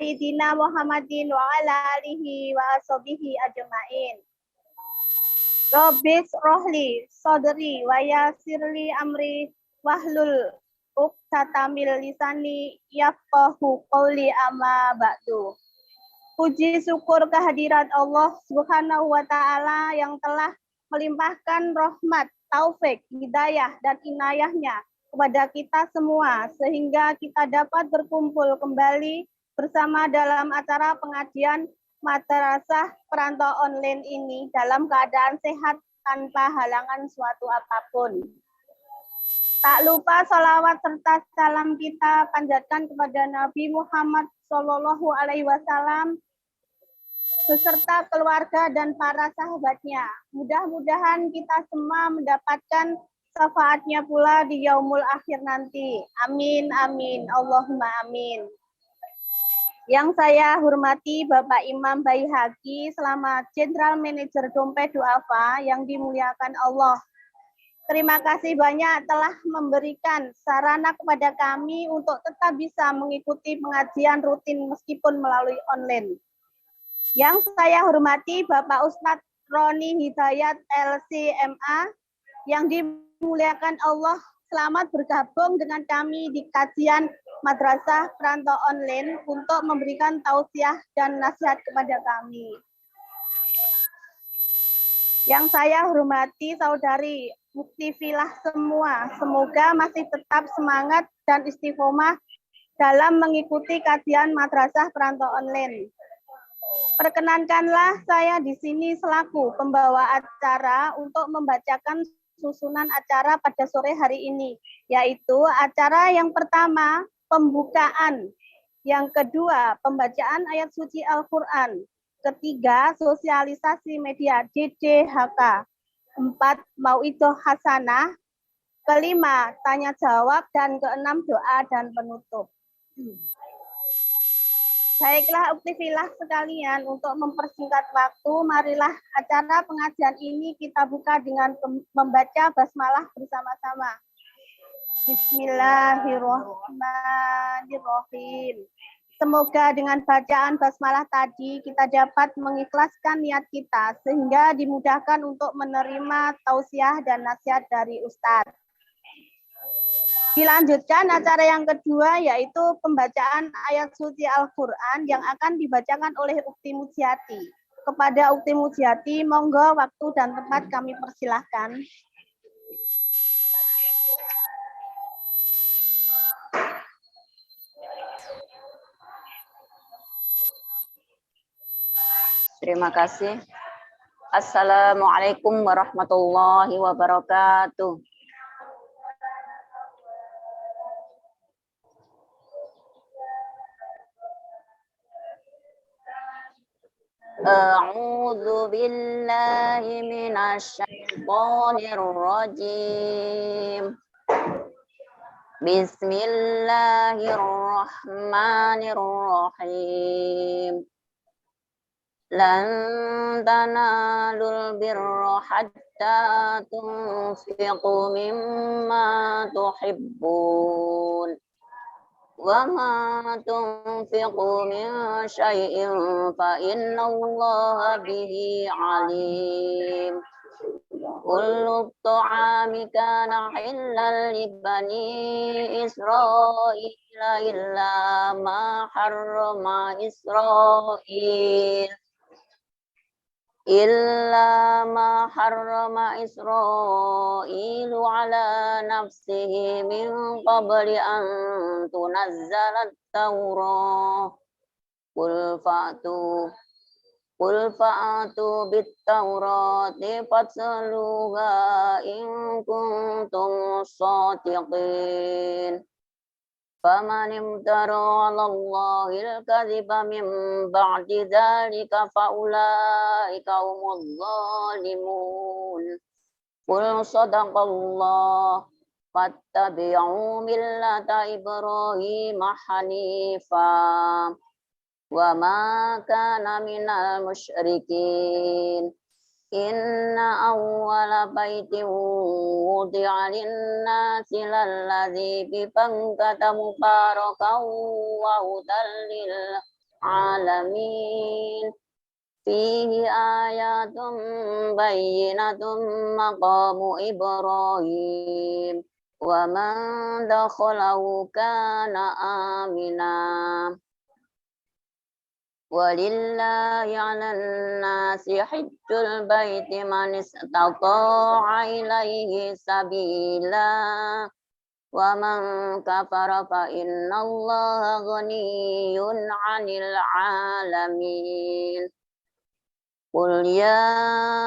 sayyidina Muhammadin wa ala alihi wa ashabihi ajma'in. Rabbis rohli sodri wa yasirli amri wahlul uqtatamil lisani yafqahu qawli amma ba'du. Puji syukur kehadirat Allah Subhanahu wa Ta'ala yang telah melimpahkan rahmat, taufik, hidayah, dan inayahnya kepada kita semua, sehingga kita dapat berkumpul kembali bersama dalam acara pengajian Madrasah Perantau Online ini dalam keadaan sehat tanpa halangan suatu apapun. Tak lupa salawat serta salam kita panjatkan kepada Nabi Muhammad Shallallahu Alaihi Wasallam beserta keluarga dan para sahabatnya. Mudah-mudahan kita semua mendapatkan syafaatnya pula di yaumul akhir nanti. Amin, amin, Allahumma amin. Yang saya hormati Bapak Imam Baihaqi selamat General Manager Dompet Duafa yang dimuliakan Allah. Terima kasih banyak telah memberikan sarana kepada kami untuk tetap bisa mengikuti pengajian rutin meskipun melalui online. Yang saya hormati Bapak Ustadz Roni Hidayat LCMA yang dimuliakan Allah, selamat bergabung dengan kami di kajian Madrasah Perantau Online untuk memberikan tausiah dan nasihat kepada kami. Yang saya hormati Saudari Muktifilah semua, semoga masih tetap semangat dan istiqomah dalam mengikuti kajian Madrasah Perantau Online. Perkenankanlah saya di sini selaku pembawa acara untuk membacakan susunan acara pada sore hari ini, yaitu acara yang pertama, pembukaan, yang kedua, pembacaan ayat suci Al-Quran, ketiga, sosialisasi media DDHK, 4, mauidhah hasanah, kelima, tanya jawab, dan keenam, doa dan penutup. Baiklah uktifilah sekalian, untuk mempersingkat waktu, marilah acara pengajian ini kita buka dengan membaca basmalah bersama-sama. Bismillahirrahmanirrahim. Semoga dengan bacaan basmalah tadi kita dapat mengikhlaskan niat kita sehingga dimudahkan untuk menerima tausiah dan nasihat dari Ustadz. Dilanjutkan acara yang kedua yaitu pembacaan ayat suci Al-Quran yang akan dibacakan oleh Ukti Mujiati. Kepada Ukti Mujiati, monggo waktu dan tempat kami persilahkan. Terima kasih. Assalamualaikum warahmatullahi wabarakatuh. A'udzu billahi minasy syaithanir rajim. Bismillahirrahmanirrahim. Lan tanalul birra hatta tunfiqu mimma tuhibbun wa ma tunfiqu min syai'in fa innallaha bihi alim. Kullu ta'ami kana halal li bani Israila illa ma harrama Israil Isra'ilu ala nafsihi min qabli an tunazzalat Taurah. Qul fa'atu bit-Taurati fatluha in kuntum shadiqin. Faman imtara 'ala Allahil kadhiba min ba'di dzalika fa ulaika humudz zalimun. Qul sadaqallah fattabi'u millata Ibrahim hanifa wa ma kana minal musyrikin. Inna awwala baitin wudi'a lin-nasi lalladzi bi Bakkata mubarakan wa hudan العالمين فيه آيات بينة مقام إبراهيم ومن دخله كان آمنا ولله على الناس حج البيت من استطاع إليه سبيلا ومن كفر فإن الله غني عن العالمين قل يا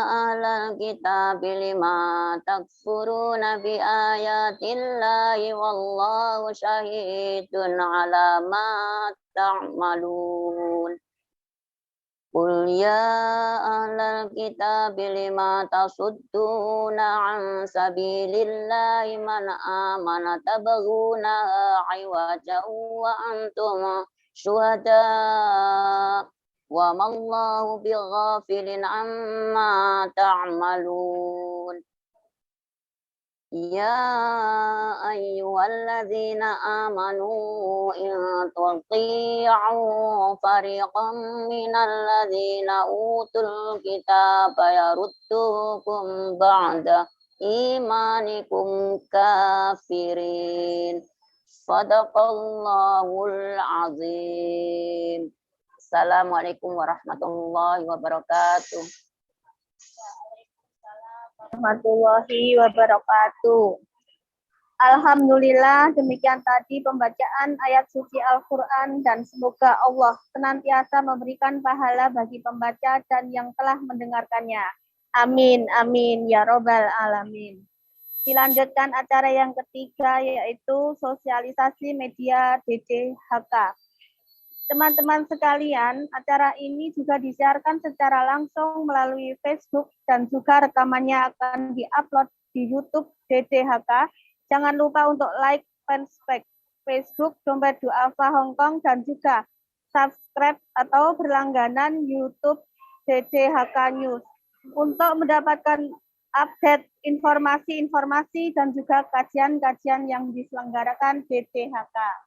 أهل الكتاب لما تكفرون بآيات الله والله شهيد على ما تعملون قل يا أهل الكتاب لما تصدون عن سبيل الله من آمن تبغونها عوجا وأنتم شهداء وما الله بغافل عما تعملون يا أيها الذين آمنوا إن تطيعوا فريقا من الذين أوتوا الكتاب يردوكم بعد إيمانكم كافرين صدق الله العظيم. Assalamualaikum warahmatullahi wabarakatuh. Warahmatullahi wabarakatuh. Alhamdulillah, demikian tadi pembacaan ayat suci Al-Quran dan semoga Allah senantiasa memberikan pahala bagi pembaca dan yang telah mendengarkannya. Amin, amin, ya robbal alamin. Dilanjutkan acara yang ketiga yaitu sosialisasi media DJHK. Teman-teman sekalian, acara ini juga disiarkan secara langsung melalui Facebook dan juga rekamannya akan diupload di YouTube DJHK. Jangan lupa untuk like fanpage Facebook Dompet Duafa Hongkong dan juga subscribe atau berlangganan YouTube DJHK News untuk mendapatkan update informasi-informasi dan juga kajian-kajian yang diselenggarakan DJHK.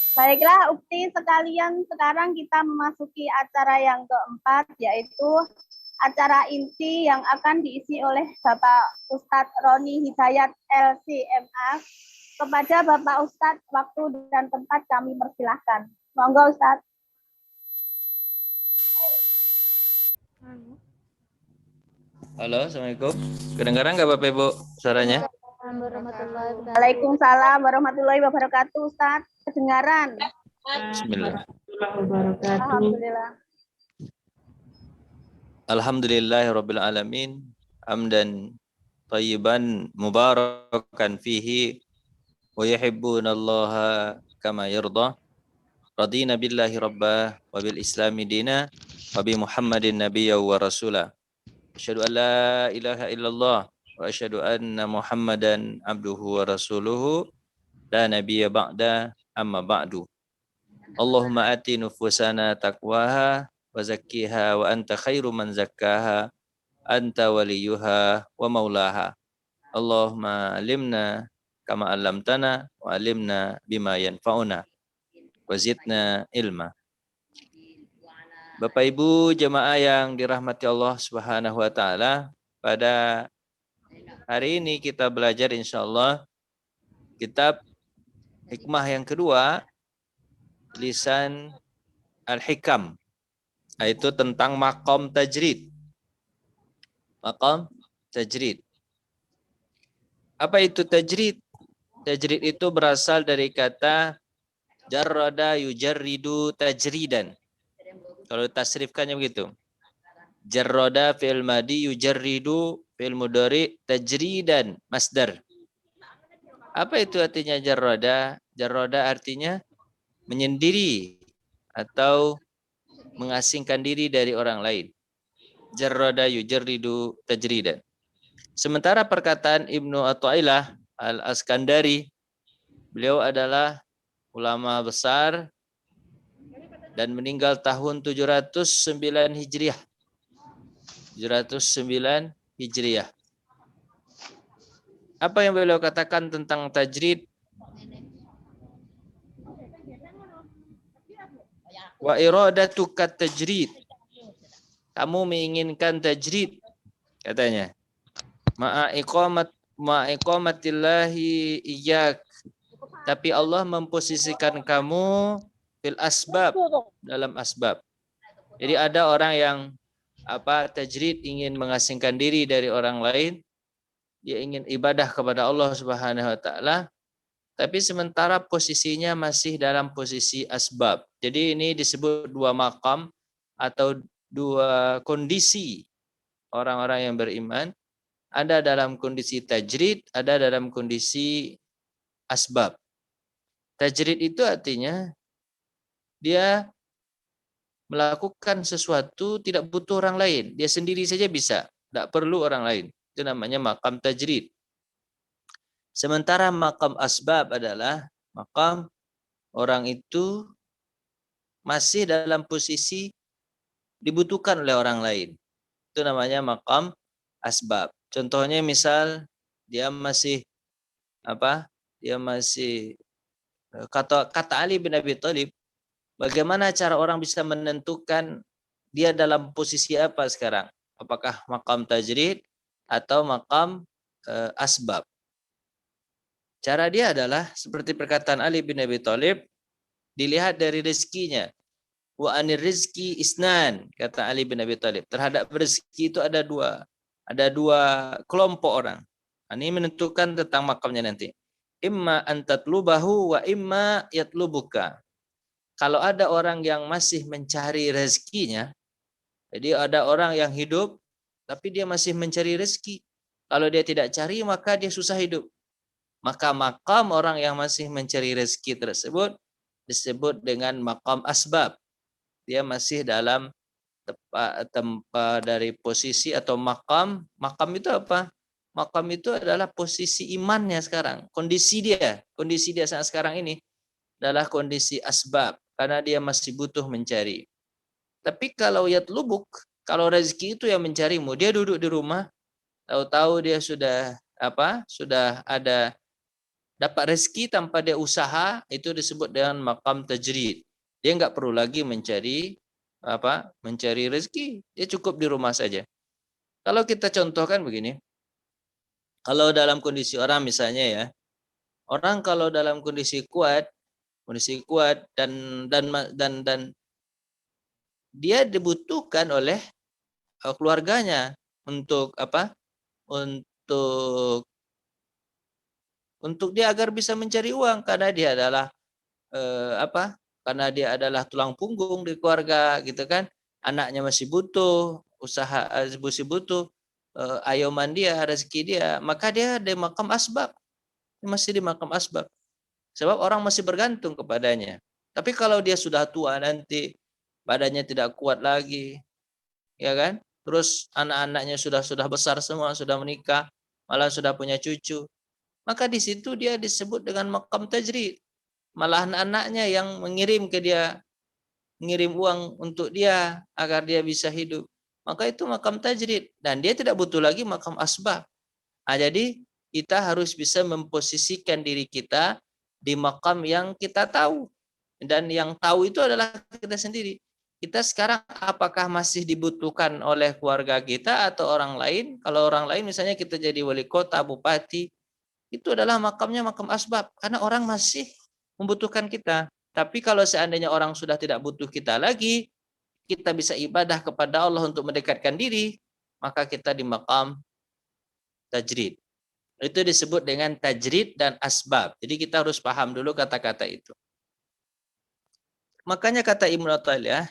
Baiklah, ukti sekalian, sekarang kita memasuki acara yang keempat, yaitu acara inti yang akan diisi oleh Bapak Ustadz Roni Hidayat LCMA. Kepada Bapak Ustadz, waktu dan tempat kami persilahkan. Monggo Ustadz. Halo, Assalamualaikum. Kedengaran nggak Bapak Ibu suaranya? Waalaikumsalam warahmatullahi wabarakatuh, Ustadz. Kedengaran. Bismillah. Alhamdulillah. Alhamdulillahirabbil alamin. Hamdan thayyiban mubarakan fihi wa yuhibbunallaha kama yarda. Radina billahi rabbah wa bil islami dina wa bi Muhammadin nabiyya wa rasula. Asyhadu an la ilaha illallah wa asyhadu anna Muhammadan abduhu wa rasuluhu la nabiyya ba'da amma ba'du. Allahumma ati nufusana taqwaha wa zakkiha wa anta khairu man zakkaha anta waliyuha wa maulaha. Allahumma alimna kama allamtana wa alimna bima yanfa'una wa zidna ilma. Bapak Ibu jemaah yang dirahmati Allah Subhanahu wa taala, pada hari ini kita belajar insyaallah kitab hikmah yang kedua, Lisan Al-Hikam, yaitu tentang maqam tajrid. Maqam tajrid. Apa itu tajrid? Tajrid itu berasal dari kata jarrada yujarridu tajridan. Kalau tasrifkannya begitu. Jarrada fi'il madi yujarridu fi'il mudhari tajridan masdar. Apa itu artinya jarrada? Jarrada artinya menyendiri atau mengasingkan diri dari orang lain. Jarrada yujarridu tajridan. Sementara perkataan Ibnu Athaillah Al-Askandari, beliau adalah ulama besar dan meninggal tahun 709 Hijriah. 709 Hijriah. Apa yang beliau katakan tentang tajrid? Wa iradatuka tajrid. Kamu menginginkan tajrid katanya. Ma'iqamatillahi iyyak. Tapi Allah memposisikan kamu fil asbab, dalam asbab. Jadi ada orang yang tajrid, ingin mengasingkan diri dari orang lain, dia ingin ibadah kepada Allah Subhanahu wa taala, tapi sementara posisinya masih dalam posisi asbab. Jadi ini disebut dua makam atau dua kondisi orang-orang yang beriman. Ada dalam kondisi tajrid, ada dalam kondisi asbab. Tajrid itu artinya dia melakukan sesuatu tidak butuh orang lain. Dia sendiri saja bisa, tidak perlu orang lain. Itu namanya makam tajrid. Sementara makam asbab adalah makam orang itu masih dalam posisi dibutuhkan oleh orang lain. Itu namanya makam asbab. Contohnya misal dia masih kata Ali bin Abi Thalib, bagaimana cara orang bisa menentukan dia dalam posisi apa sekarang? Apakah makam tajrid atau makam asbab? Cara dia adalah seperti perkataan Ali bin Abi Thalib, dilihat dari rezekinya. Wa anir rizki isnan, kata Ali bin Abi Thalib. Terhadap rezeki itu ada dua kelompok orang. Ini menentukan tentang makamnya nanti. Imma antatlubahu wa imma yatlubuka. Kalau ada orang yang masih mencari rezekinya, jadi ada orang yang hidup tapi dia masih mencari rezeki. Kalau dia tidak cari maka dia susah hidup. Maka makam orang yang masih mencari rezeki tersebut disebut dengan makam asbab. Dia masih dalam tempat dari posisi atau makam. Makam itu apa? Makam itu adalah posisi imannya sekarang. Kondisi dia saat sekarang ini adalah kondisi asbab karena dia masih butuh mencari. Tapi kalau yatlubuk, kalau rezeki itu yang mencarimu, dia duduk di rumah, tahu-tahu dia sudah ada dapat rezeki tanpa dia usaha, itu disebut dengan makam tajrid. Dia nggak perlu lagi mencari rezeki, dia cukup di rumah saja. Kalau kita contohkan begini, kalau dalam kondisi orang misalnya ya, orang kalau dalam kondisi kuat dan dia dibutuhkan oleh keluarganya untuk untuk dia agar bisa mencari uang karena dia adalah karena dia adalah tulang punggung di keluarga gitu kan. Anaknya masih butuh usaha, masih butuh ayoman dia, rezeki dia, maka dia di makam asbab. Masih di makam asbab. Sebab orang masih bergantung kepadanya. Tapi kalau dia sudah tua nanti, badannya tidak kuat lagi, ya kan? Terus anak-anaknya sudah besar semua, sudah menikah, malah sudah punya cucu. Maka di situ dia disebut dengan makam tajrid. Malah anak-anaknya yang mengirim ke dia, mengirim uang untuk dia agar dia bisa hidup. Maka itu makam tajrid dan dia tidak butuh lagi makam asbab. Jadi kita harus bisa memposisikan diri kita di makam yang kita tahu. Dan yang tahu itu adalah kita sendiri. Kita sekarang apakah masih dibutuhkan oleh keluarga kita atau orang lain? Kalau orang lain misalnya kita jadi wali kota, bupati, itu adalah makamnya makam asbab. Karena orang masih membutuhkan kita. Tapi kalau seandainya orang sudah tidak butuh kita lagi, kita bisa ibadah kepada Allah untuk mendekatkan diri, maka kita di makam tajrid. Itu disebut dengan tajrid dan asbab. Jadi kita harus paham dulu kata-kata itu. Makanya kata Ibnu Athaillah,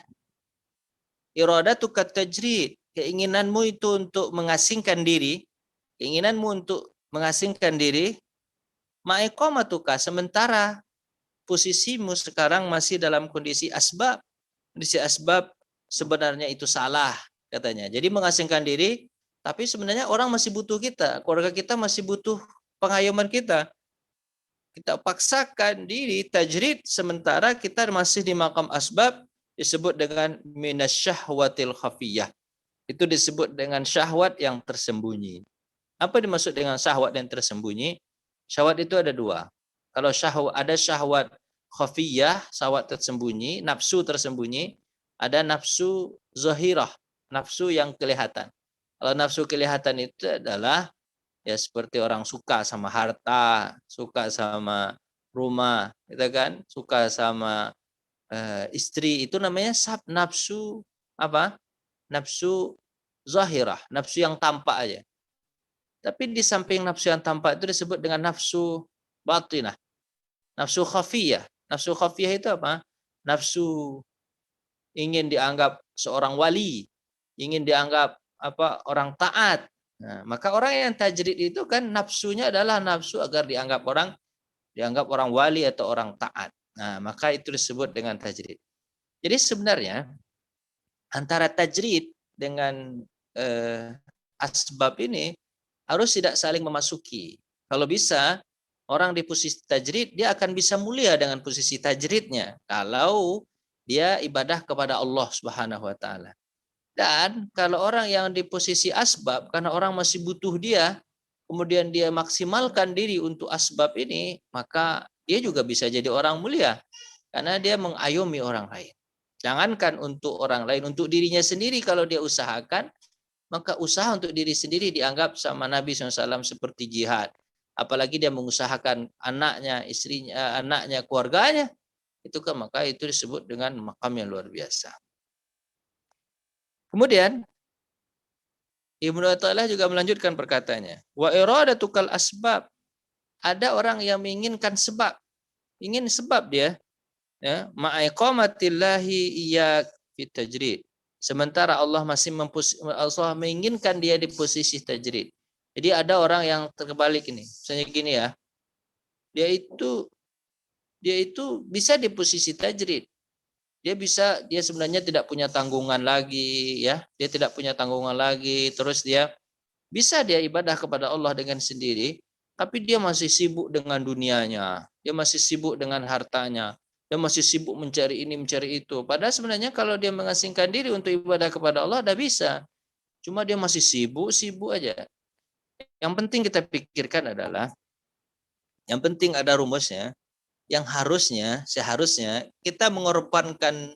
iradatuka tajrid, keinginanmu itu untuk mengasingkan diri, ma'iqamatuka, sementara posisimu sekarang masih dalam kondisi asbab. Kondisi asbab sebenarnya itu salah katanya. Jadi mengasingkan diri, tapi sebenarnya orang masih butuh kita, keluarga kita masih butuh pengayoman kita. Kita paksakan diri tajrid sementara kita masih di makam asbab, disebut dengan minasyahwatil khafiyah. Itu disebut dengan syahwat yang tersembunyi. Apa dimaksud dengan syahwat yang tersembunyi? Syahwat itu ada dua. Kalau ada syahwat khafiyah, syahwat tersembunyi, nafsu tersembunyi, ada nafsu zahirah, nafsu yang kelihatan. Kalau nafsu kelihatan itu adalah ya seperti orang suka sama harta, suka sama rumah, gitu kan, suka sama istri, itu namanya nafsu apa? Nafsu zahirah, nafsu yang tampak aja. Tapi di samping nafsu yang tampak itu disebut dengan nafsu batinah, nafsu khafiyah. Nafsu khafiyah itu apa? Nafsu ingin dianggap seorang wali, ingin dianggap apa? Orang taat. Nah, maka orang yang tajrid itu kan nafsunya adalah nafsu agar dianggap orang wali atau orang taat. Nah, maka itu disebut dengan tajrid. Jadi sebenarnya antara tajrid dengan asbab ini harus tidak saling memasuki. Kalau bisa orang di posisi tajrid, dia akan bisa mulia dengan posisi tajridnya kalau dia ibadah kepada Allah Subhanahu wa taala. Dan kalau orang yang di posisi asbab, karena orang masih butuh dia, kemudian dia maksimalkan diri untuk asbab ini, maka dia juga bisa jadi orang mulia karena dia mengayomi orang lain. Jangankan untuk orang lain, untuk dirinya sendiri kalau dia usahakan, maka usaha untuk diri sendiri dianggap sama Nabi SAW seperti jihad. Apalagi dia mengusahakan anaknya, istrinya, anaknya, keluarganya, itu kan maka itu disebut dengan makam yang luar biasa. Kemudian Ibnu Athaillah juga melanjutkan perkataannya. Wa iradatukal asbab. Ada orang yang menginginkan sebab. Ingin sebab dia. Ya, ma'iqamatillahi iyyak fit tajrid. Sementara Allah masih Allah menginginkan dia di posisi tajrid. Jadi ada orang yang terbalik ini. Misalnya gini ya. Dia itu bisa di posisi tajrid. Dia sebenarnya tidak punya tanggungan lagi ya. Dia tidak punya tanggungan lagi, terus dia bisa dia ibadah kepada Allah dengan sendiri, tapi dia masih sibuk dengan dunianya. Dia masih sibuk dengan hartanya. Dia masih sibuk mencari ini, mencari itu. Padahal sebenarnya kalau dia mengasingkan diri untuk ibadah kepada Allah, dah bisa. Cuma dia masih sibuk aja. Yang penting kita pikirkan adalah, yang penting ada rumusnya, yang seharusnya kita mengorbankan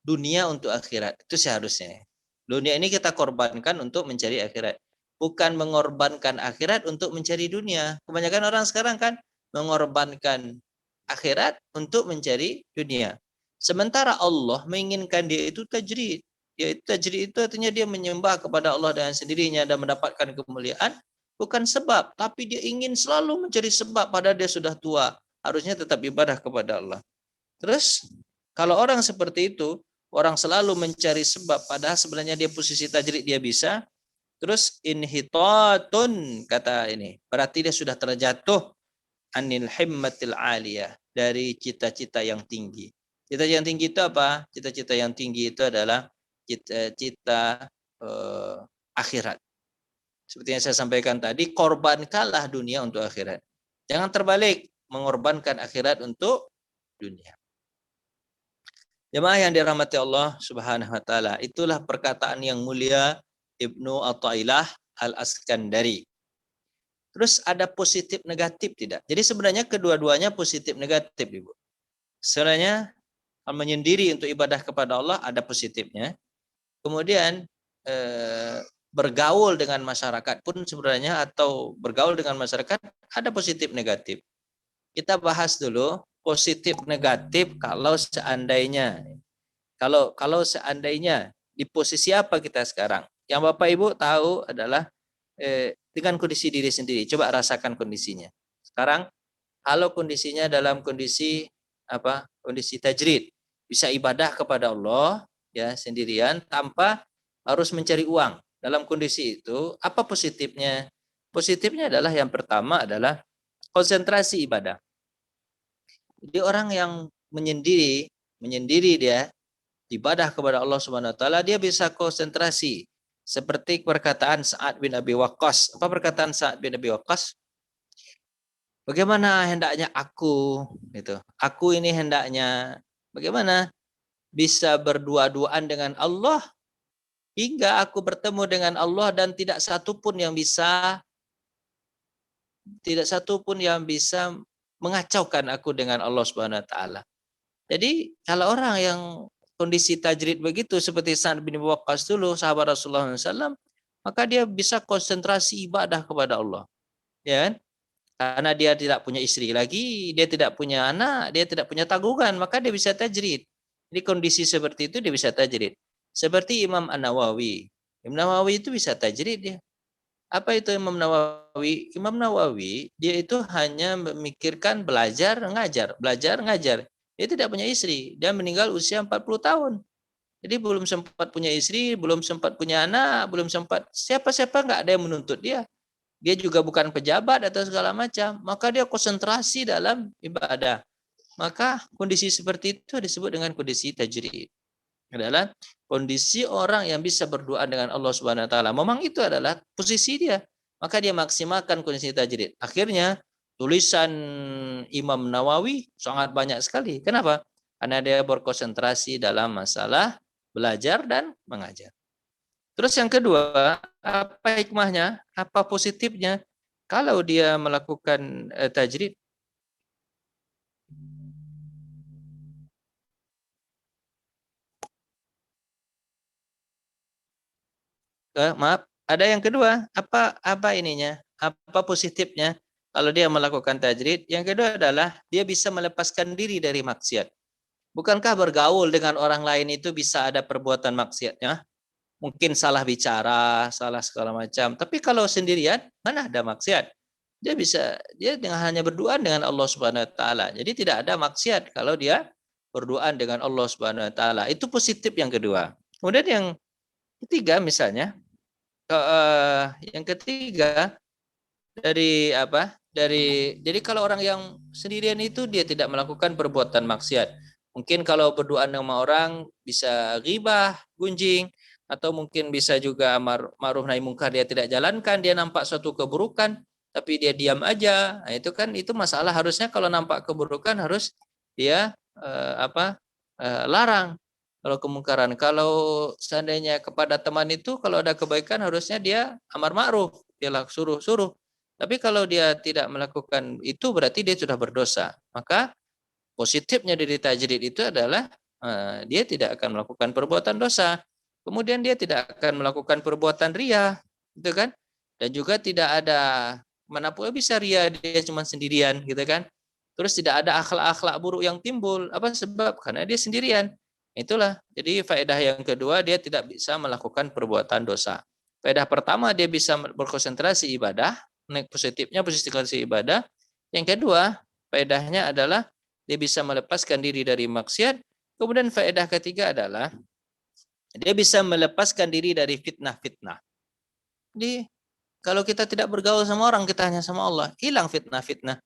dunia untuk akhirat. Itu seharusnya. Dunia ini kita korbankan untuk mencari akhirat. Bukan mengorbankan akhirat untuk mencari dunia. Kebanyakan orang sekarang kan mengorbankan akhirat untuk mencari dunia. Sementara Allah menginginkan dia itu tajrid. Yaitu tajrid itu artinya dia menyembah kepada Allah dengan sendirinya dan mendapatkan kemuliaan. Bukan sebab, tapi dia ingin selalu mencari sebab padahal dia sudah tua. Harusnya tetap ibadah kepada Allah. Terus kalau orang seperti itu, orang selalu mencari sebab padahal sebenarnya dia posisi tajrid dia bisa. Terus inhitatun kata ini, berarti dia sudah terjatuh anil himmatil aliyah, dari cita-cita yang tinggi. Cita yang tinggi itu apa? Cita-cita yang tinggi itu adalah cita-cita akhirat. Seperti yang saya sampaikan tadi, korbankanlah dunia untuk akhirat. Jangan terbalik, mengorbankan akhirat untuk dunia. Jemaah yang dirahmati Allah Subhanahu wa taala, itulah perkataan yang mulia Ibnu Athaillah Al-Askandari. Terus ada positif negatif tidak? Jadi sebenarnya kedua-duanya positif negatif, Ibu. Sebenarnya menyendiri untuk ibadah kepada Allah ada positifnya. Kemudian bergaul dengan masyarakat pun sebenarnya, atau bergaul dengan masyarakat ada positif negatif. Kita bahas dulu positif negatif kalau seandainya di posisi apa kita sekarang. Yang Bapak Ibu tahu adalah dengan kondisi diri sendiri. Coba rasakan kondisinya. Sekarang kalau kondisinya dalam kondisi apa? Kondisi tajrid, bisa ibadah kepada Allah ya sendirian tanpa harus mencari uang. Dalam kondisi itu apa positifnya? Positifnya adalah yang pertama adalah konsentrasi ibadah. Jadi orang yang menyendiri dia ibadah kepada Allah Subhanahu wa taala, dia bisa konsentrasi. Seperti perkataan Sa'ad bin Abi Waqqas. Apa perkataan Sa'ad bin Abi Waqqas? Bagaimana hendaknya aku gitu. Aku ini hendaknya bagaimana bisa berdua-duaan dengan Allah hingga aku bertemu dengan Allah dan tidak satu pun yang bisa mengacaukan aku dengan Allah Subhanahu wa taala. Jadi kalau orang yang kondisi tajrid begitu seperti Sa'ad bin Abi Waqqas dulu, sahabat Rasulullah SAW, maka dia bisa konsentrasi ibadah kepada Allah. Ya kan? Karena dia tidak punya istri lagi, dia tidak punya anak, dia tidak punya tanggungan, maka dia bisa tajrid. Jadi kondisi seperti itu dia bisa tajrid. Seperti Imam An-Nawawi. Imam Nawawi itu bisa tajrid dia. Apa itu Imam Nawawi? Imam Nawawi dia itu hanya memikirkan belajar, ngajar, belajar, ngajar. Dia tidak punya istri. Dia meninggal usia 40 tahun. Jadi belum sempat punya istri, belum sempat punya anak, belum sempat siapa-siapa nggak ada yang menuntut dia. Dia juga bukan pejabat atau segala macam. Maka dia konsentrasi dalam ibadah. Maka kondisi seperti itu disebut dengan kondisi tajrid. Adalah kondisi orang yang bisa berdoa dengan Allah Subhanahu wa taala. Memang itu adalah posisi dia. Maka dia maksimalkan kondisi tajrid. Akhirnya tulisan Imam Nawawi sangat banyak sekali. Kenapa? Karena dia berkonsentrasi dalam masalah belajar dan mengajar. Terus yang kedua, apa hikmahnya? Apa positifnya? Kalau dia melakukan tajrid, maaf, ada yang kedua, apa ininya? Apa positifnya? Kalau dia melakukan tajrid, yang kedua adalah dia bisa melepaskan diri dari maksiat. Bukankah bergaul dengan orang lain itu bisa ada perbuatan maksiatnya? Mungkin salah bicara, salah segala macam. Tapi kalau sendirian, mana ada maksiat? Dia dengan hanya berdoa dengan Allah Subhanahu wa taala. Jadi tidak ada maksiat kalau dia berdoa dengan Allah Subhanahu wa taala. Itu positif yang kedua. Kemudian yang ketiga misalnya, yang ketiga dari apa? Jadi kalau orang yang sendirian itu dia tidak melakukan perbuatan maksiat. Mungkin kalau berdoa sama orang bisa ghibah, gunjing, atau mungkin bisa juga ma'ruf nahi mungkar dia tidak jalankan, dia nampak suatu keburukan tapi dia diam aja. Nah, itu kan itu masalah, harusnya kalau nampak keburukan harus dia larang. Kalau kemungkaran, kalau seandainya kepada teman itu kalau ada kebaikan harusnya dia amar ma'ruf, dia suruh. Tapi kalau dia tidak melakukan itu berarti dia sudah berdosa. Maka positifnya dari tajrid itu adalah dia tidak akan melakukan perbuatan dosa. Kemudian dia tidak akan melakukan perbuatan ria, gitu kan? Dan juga tidak ada mana pun bisa ria dia cuma sendirian, gitu kan? Terus tidak ada akhlak-akhlak buruk yang timbul. Apa sebab? Karena dia sendirian. Itulah. Jadi faedah yang kedua dia tidak bisa melakukan perbuatan dosa. Faedah pertama dia bisa berkonsentrasi ibadah, naik positifnya konsentrasi ibadah. Yang kedua, faedahnya adalah dia bisa melepaskan diri dari maksiat. Kemudian faedah ketiga adalah dia bisa melepaskan diri dari fitnah-fitnah. Jadi kalau kita tidak bergaul sama orang, kita hanya sama Allah, hilang fitnah-fitnah.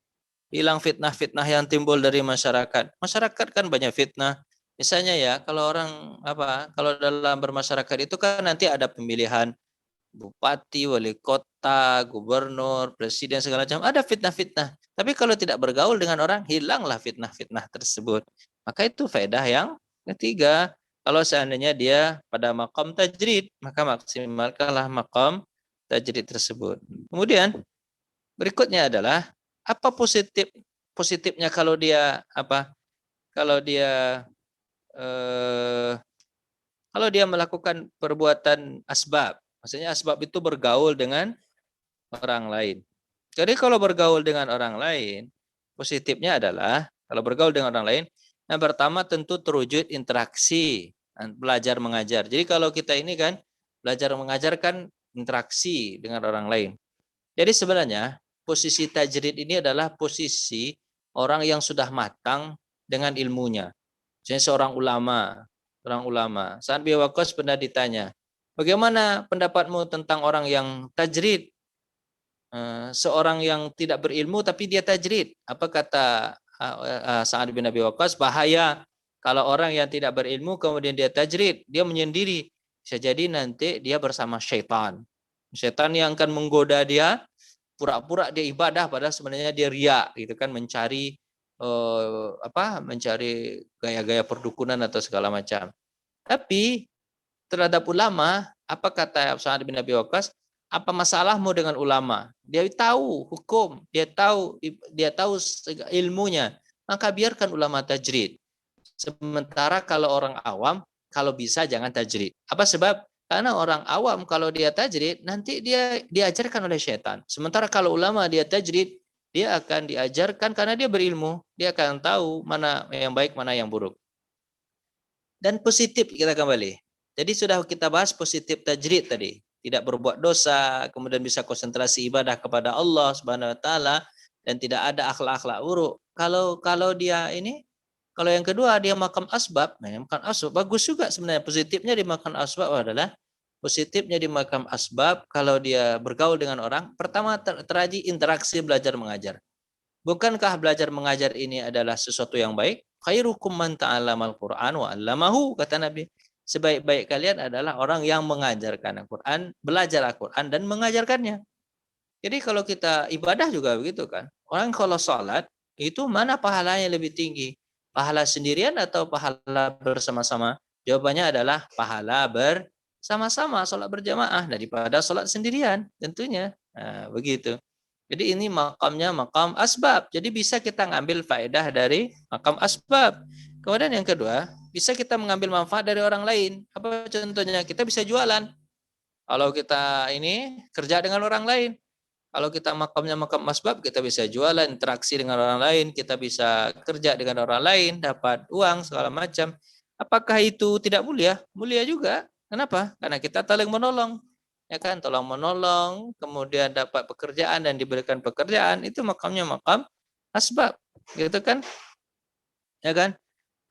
Hilang fitnah-fitnah yang timbul dari masyarakat. Masyarakat kan banyak fitnah. Misalnya ya, kalau kalau dalam bermasyarakat itu kan nanti ada pemilihan bupati, wali kota, gubernur, presiden segala macam. Ada fitnah-fitnah. Tapi kalau tidak bergaul dengan orang, hilanglah fitnah-fitnah tersebut. Maka itu faedah yang ketiga. Kalau seandainya dia pada maqam tajrid, maka maksimalkanlah maqam tajrid tersebut. Kemudian berikutnya adalah apa positifnya kalau dia kalau dia eh, kalau dia melakukan perbuatan asbab. Maksudnya asbab itu bergaul dengan orang lain. Jadi kalau bergaul dengan orang lain, positifnya adalah kalau bergaul dengan orang lain, yang pertama tentu terwujud interaksi, belajar mengajar. Jadi kalau kita ini kan belajar mengajar kan interaksi dengan orang lain. Jadi sebenarnya posisi tajrid ini adalah posisi orang yang sudah matang dengan ilmunya. Misalnya seorang ulama. Sa'ad bin Waqqas pernah ditanya, bagaimana pendapatmu tentang orang yang tajrid? Seorang yang tidak berilmu tapi dia tajrid. Apa kata Sa'ad bin Abi Waqqas? Bahaya kalau orang yang tidak berilmu kemudian dia tajrid, dia menyendiri. Bisa jadi nanti dia bersama syaitan. Syaitan yang akan menggoda dia, pura-pura dia ibadah padahal sebenarnya dia riya gitu kan, mencari mencari gaya-gaya perdukunan atau segala macam. Tapi terhadap ulama, apa kata Sa'ad bin Abi Waqqas? Apa masalahmu dengan ulama? Dia tahu hukum, dia tahu ilmunya. Maka biarkan ulama tajrid. Sementara kalau orang awam, kalau bisa jangan tajrid. Apa sebab? Karena orang awam kalau dia tajrid, nanti dia diajarkan oleh setan. Sementara kalau ulama dia tajrid, dia akan diajarkan karena dia berilmu. Dia akan tahu mana yang baik, mana yang buruk. Dan positif kita kembali. Jadi sudah kita bahas positif tajrid tadi. Tidak berbuat dosa, kemudian bisa konsentrasi ibadah kepada Allah Subhanahu wa taala dan tidak ada akhlak-akhlak buruk. Kalau dia ini, kalau yang kedua dia makan asbab, nah yang makan asbab bagus juga sebenarnya. Positifnya di makan asbab adalah positifnya di makan asbab kalau dia bergaul dengan orang, pertama teraji interaksi belajar mengajar. Bukankah belajar mengajar ini adalah sesuatu yang baik? Khairukum man ta'allamal Qur'an wa 'allamahu, kata Nabi. Sebaik-baik kalian adalah orang yang mengajarkan Al-Qur'an, belajar Al-Qur'an dan mengajarkannya. Jadi kalau kita ibadah juga begitu kan. Orang kalau sholat, itu mana pahalanya lebih tinggi? Pahala sendirian atau pahala bersama-sama? Jawabannya adalah pahala bersama-sama, sholat berjamaah daripada sholat sendirian tentunya. Nah, begitu. Jadi ini makamnya makam asbab. Jadi bisa kita ngambil faedah dari makam asbab. Kemudian yang kedua, bisa kita mengambil manfaat dari orang lain. Apa contohnya? Kita bisa jualan. Kalau kita ini kerja dengan orang lain. Kalau kita makamnya makam asbab, kita bisa jualan, interaksi dengan orang lain, kita bisa kerja dengan orang lain, dapat uang segala macam. Apakah itu tidak mulia? Mulia juga. Kenapa? Karena kita saling menolong. Ya kan, tolong menolong, kemudian dapat pekerjaan dan diberikan pekerjaan, itu makamnya makam asbab. Gitu kan? Ya kan?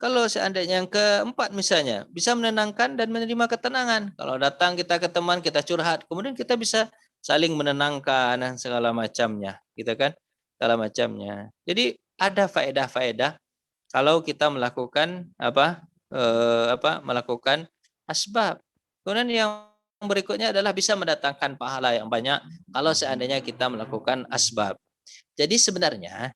Kalau seandainya yang keempat misalnya, bisa menenangkan dan menerima ketenangan. Kalau datang kita ke teman, kita curhat, kemudian kita bisa saling menenangkan dan segala macamnya, gitu kan? Segala macamnya. Jadi ada faedah-faedah kalau kita melakukan melakukan asbab. Kemudian yang berikutnya adalah bisa mendatangkan pahala yang banyak kalau seandainya kita melakukan asbab. Jadi sebenarnya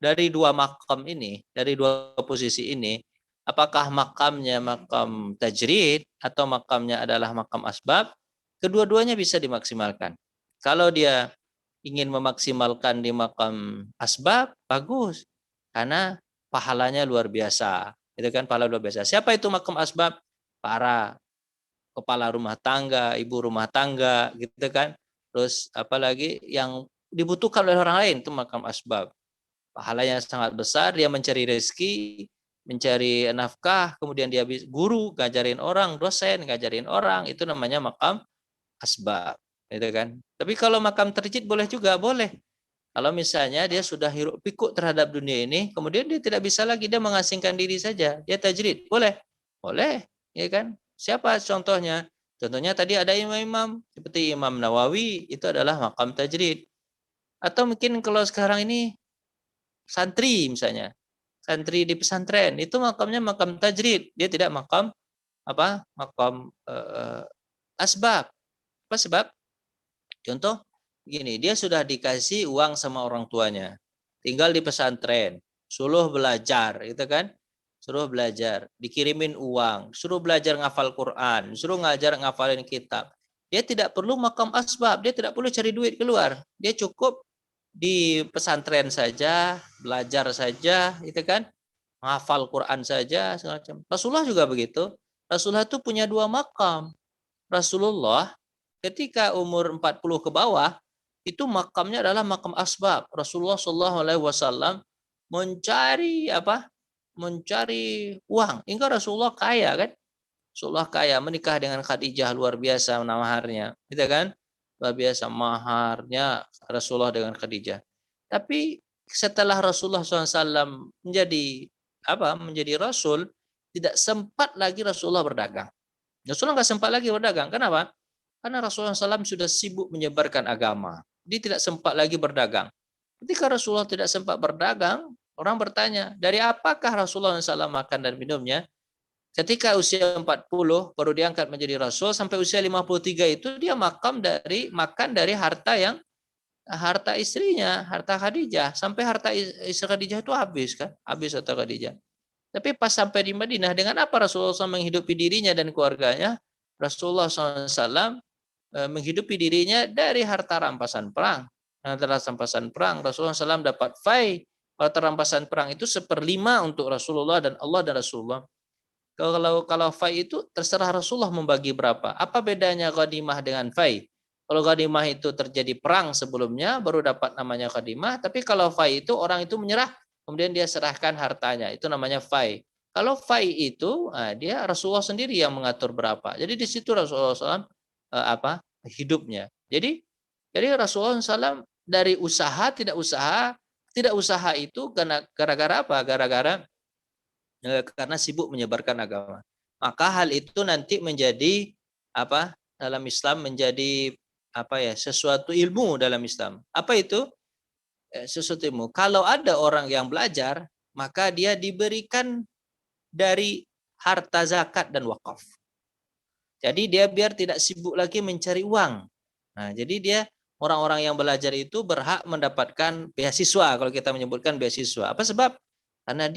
dari dua makam ini, dari dua posisi ini, apakah makamnya makam tajrid atau makamnya adalah makam asbab, kedua-duanya bisa dimaksimalkan. Kalau dia ingin memaksimalkan di makam asbab, bagus. Karena pahalanya luar biasa. Itu kan pahala luar biasa. Siapa itu makam asbab? Para kepala rumah tangga, ibu rumah tangga, gitu kan. Terus apalagi yang dibutuhkan oleh orang lain itu makam asbab. Pahalanya sangat besar, dia mencari rezeki, mencari nafkah, kemudian dia guru, ngajarin orang, dosen, ngajarin orang, itu namanya makam asbab, gitu kan. Tapi kalau makam terjid boleh juga, boleh. Kalau misalnya dia sudah hiruk pikuk terhadap dunia ini, kemudian dia tidak bisa lagi, dia mengasingkan diri saja, dia tajrid, boleh, boleh, ya kan. Siapa contohnya? Contohnya tadi ada imam-imam seperti Imam Nawawi, itu adalah makam tajrid. Atau mungkin kalau sekarang ini santri misalnya, santri di pesantren itu makamnya makam tajrid, dia tidak makam makam asbab. Apa sebab? Contoh gini, dia sudah dikasih uang sama orang tuanya, tinggal di pesantren, suruh belajar, gitu kan? Suruh belajar, dikirimin uang, suruh belajar ngafal Quran, suruh ngajar ngafalin kitab. Dia tidak perlu makam asbab, dia tidak perlu cari duit keluar. Dia cukup di pesantren saja, belajar saja, itu kan? Menghafal Quran saja, segala macam. Rasulullah juga begitu. Rasulullah itu punya dua makam. Rasulullah ketika umur 40 ke bawah, itu makamnya adalah makam asbab. Rasulullah SAW mencari mencari uang. Hingga Rasulullah kaya kan? Rasulullah kaya, menikah dengan Khadijah, luar biasa maharnya, gitu kan? Luar biasa maharnya Rasulullah dengan Khadijah. Tapi setelah Rasulullah SAW menjadi Rasul, tidak sempat lagi Rasulullah berdagang. Rasulullah nggak sempat lagi berdagang. Kenapa? Karena Rasulullah SAW sudah sibuk menyebarkan agama. Dia tidak sempat lagi berdagang. Ketika Rasulullah tidak sempat berdagang, orang bertanya, dari apakah Rasulullah SAW makan dan minumnya? Ketika usia 40 baru diangkat menjadi Rasul, sampai usia 53 itu dia makan dari harta istrinya, harta Khadijah. Sampai harta istri Khadijah itu habis kan? Habis harta Khadijah. Tapi pas sampai di Madinah, dengan apa Rasulullah SAW menghidupi dirinya dan keluarganya? Rasulullah SAW menghidupi dirinya dari harta rampasan perang. Harta rampasan perang, Rasulullah SAW dapat fai Kalau terampasan perang itu 1/5 untuk Rasulullah dan Allah dan Rasulullah. Kalau fai itu terserah Rasulullah membagi berapa. Apa bedanya ghanimah dengan fai? Kalau ghanimah itu terjadi perang sebelumnya baru dapat namanya ghanimah, tapi kalau fai itu orang itu menyerah kemudian dia serahkan hartanya, itu namanya fai. Kalau fai itu dia Rasulullah sendiri yang mengatur berapa. Jadi di situ Rasulullah SAW hidupnya. Jadi Rasulullah SAW dari usaha tidak usaha itu gara-gara apa? Gara-gara karena sibuk menyebarkan agama. Maka hal itu nanti menjadi apa? Dalam Islam menjadi sesuatu ilmu dalam Islam. Apa itu? Sesuatu ilmu. Kalau ada orang yang belajar, maka dia diberikan dari harta zakat dan wakaf. Jadi dia biar tidak sibuk lagi mencari uang. Nah, jadi dia orang-orang yang belajar itu berhak mendapatkan beasiswa kalau kita menyebutkan beasiswa. Apa sebab? Karena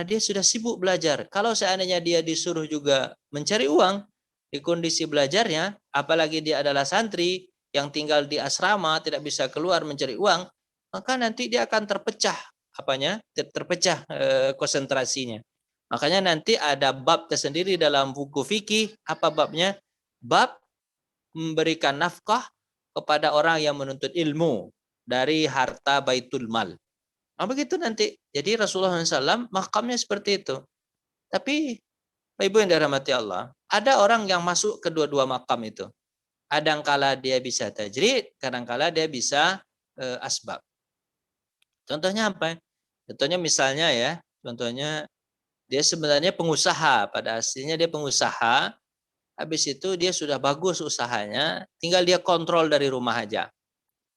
dia sudah sibuk belajar. Kalau seandainya dia disuruh juga mencari uang di kondisi belajarnya, apalagi dia adalah santri yang tinggal di asrama tidak bisa keluar mencari uang, maka nanti dia akan terpecah konsentrasinya. Makanya nanti ada bab tersendiri dalam buku fikih. Apa babnya? Bab memberikan nafkah kepada orang yang menuntut ilmu dari harta baitul mal. Nah, begitu nanti. Jadi Rasulullah SAW makamnya seperti itu. Tapi Bapak Ibu yang dirahmati Allah, ada orang yang masuk kedua-dua makam itu. Kadangkala dia bisa tajrid, kadangkala dia bisa asbab. Contohnya apa? Contohnya misalnya contohnya dia sebenarnya pengusaha, pada aslinya dia pengusaha, habis itu dia sudah bagus usahanya, tinggal dia kontrol dari rumah aja.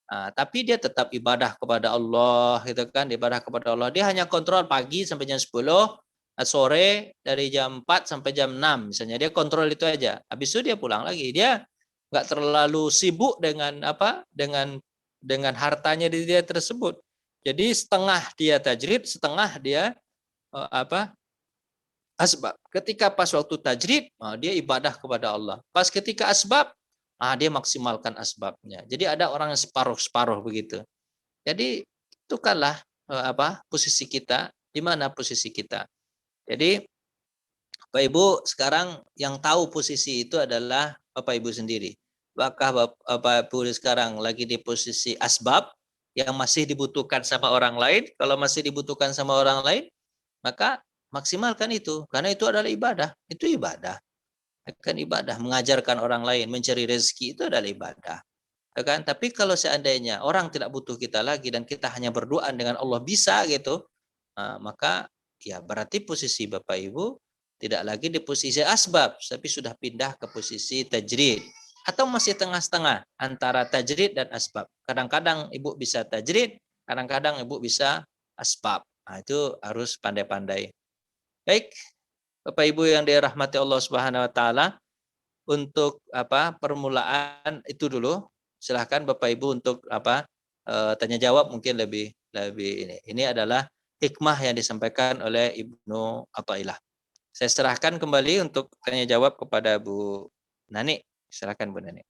Nah, tapi dia tetap ibadah kepada Allah, gitu kan, ibadah kepada Allah. Dia hanya kontrol pagi sampai jam 10, sore dari jam 4 sampai jam 6 misalnya. Dia kontrol itu aja. Habis itu dia pulang lagi. Dia nggak terlalu sibuk dengan dengan hartanya dia tersebut. Jadi setengah dia tajrid, setengah dia asbab. Ketika pas waktu tajrid, dia ibadah kepada Allah. Pas ketika asbab, dia maksimalkan asbabnya. Jadi ada orang yang separuh-separuh begitu. Jadi itukanlah posisi kita, di mana posisi kita. Jadi Bapak Ibu sekarang yang tahu posisi itu adalah Bapak Ibu sendiri. Apakah Bapak Ibu sekarang lagi di posisi asbab yang masih dibutuhkan sama orang lain? Kalau masih dibutuhkan sama orang lain, maka maksimalkan itu. Karena itu adalah ibadah. Itu ibadah. Kan ibadah. Mengajarkan orang lain, mencari rezeki itu adalah ibadah. Kan? Tapi kalau seandainya orang tidak butuh kita lagi dan kita hanya berdoa dengan Allah bisa gitu, maka ya berarti posisi Bapak Ibu tidak lagi di posisi asbab, tapi sudah pindah ke posisi tajrid. Atau masih tengah-tengah antara tajrid dan asbab. Kadang-kadang Ibu bisa tajrid, kadang-kadang Ibu bisa asbab. Nah, itu harus pandai-pandai. Baik, Bapak Ibu yang dirahmati Allah Subhanahu wa taala, untuk permulaan itu dulu. Silahkan Bapak Ibu untuk tanya jawab mungkin lebih ini. Ini adalah hikmah yang disampaikan oleh Ibnu Athaillah. Saya serahkan kembali untuk tanya jawab kepada Bu Nani. Silakan Bu Nani.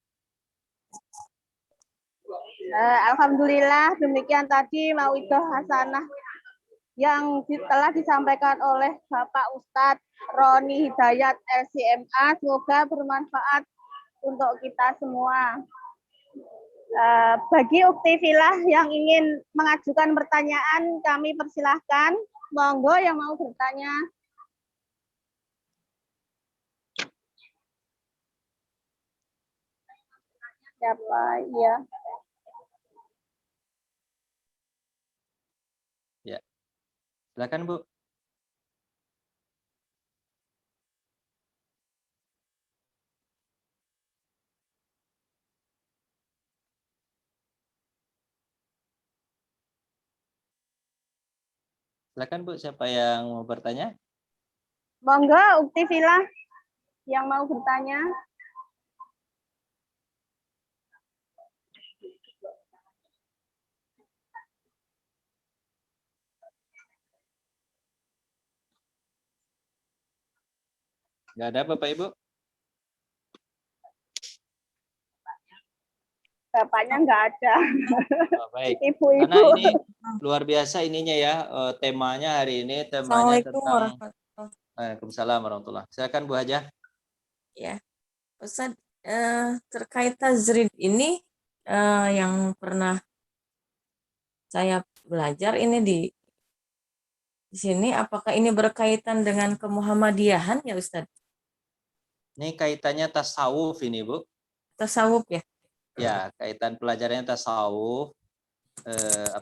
Alhamdulillah demikian tadi mauidhah hasanah yang telah disampaikan oleh Bapak Ustadz Roni Hidayat LCMA. Semoga bermanfaat untuk kita semua. Bagi ukti filah yang ingin mengajukan pertanyaan, kami persilahkan. Monggo yang mau bertanya. Siapa? Iya. Ya. Silakan Bu. Silakan Bu, siapa yang mau bertanya? Monggo ukti filah yang mau bertanya. Nggak ada Bapak Ibu? Bapaknya nggak ada. Oh, baik. Ibu-ibu. Karena ini luar biasa ininya ya, temanya hari ini temanya Assalamualaikum tentang warahmatullahi. Waalaikumsalam warahmatullah. Silakan Bu Hajah. Ya, Ustaz, terkait tajrid ini yang pernah saya belajar ini di sini, apakah ini berkaitan dengan kemuhammadiyahan ya Ustaz? Ini kaitannya tasawuf ini Bu. Tasawuf ya? Ya, kaitan pelajarannya tasawuf,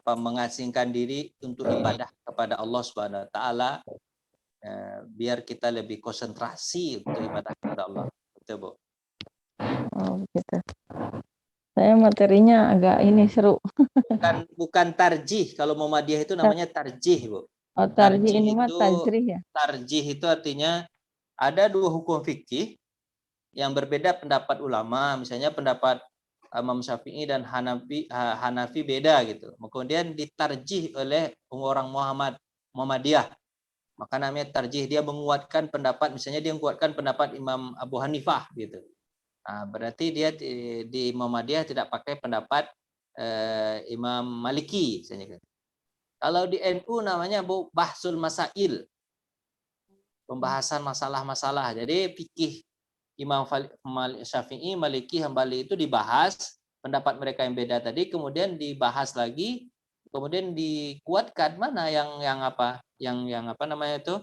mengasingkan diri untuk ibadah kepada Allah Subhanahu wa taala, biar kita lebih konsentrasi untuk ibadah kepada Allah. Betul, Bu. Oh, begitu. Saya materinya agak ini seru. Bukan tarjih, kalau Muhammadiyah itu namanya tarjih, Bu. Oh, tarjih Tarjih ini mah itu tajrih ya. Tarjih itu artinya ada dua hukum fikih yang berbeda pendapat ulama, misalnya pendapat Imam Syafi'i dan Hanafi beda gitu. Kemudian ditarjih oleh orang Muhammadiyah. Maka namanya tarjih, dia menguatkan pendapat, misalnya dia menguatkan pendapat Imam Abu Hanifah gitu. Nah, berarti dia di Muhammadiyah tidak pakai pendapat Imam Maliki misalnya. Kalau di NU namanya bahsul masail, pembahasan masalah-masalah. Jadi fikih Imam Syafi'i, Maliki, Hambali itu dibahas, pendapat mereka yang beda tadi, kemudian dibahas lagi, kemudian dikuatkan mana yang apa namanya itu,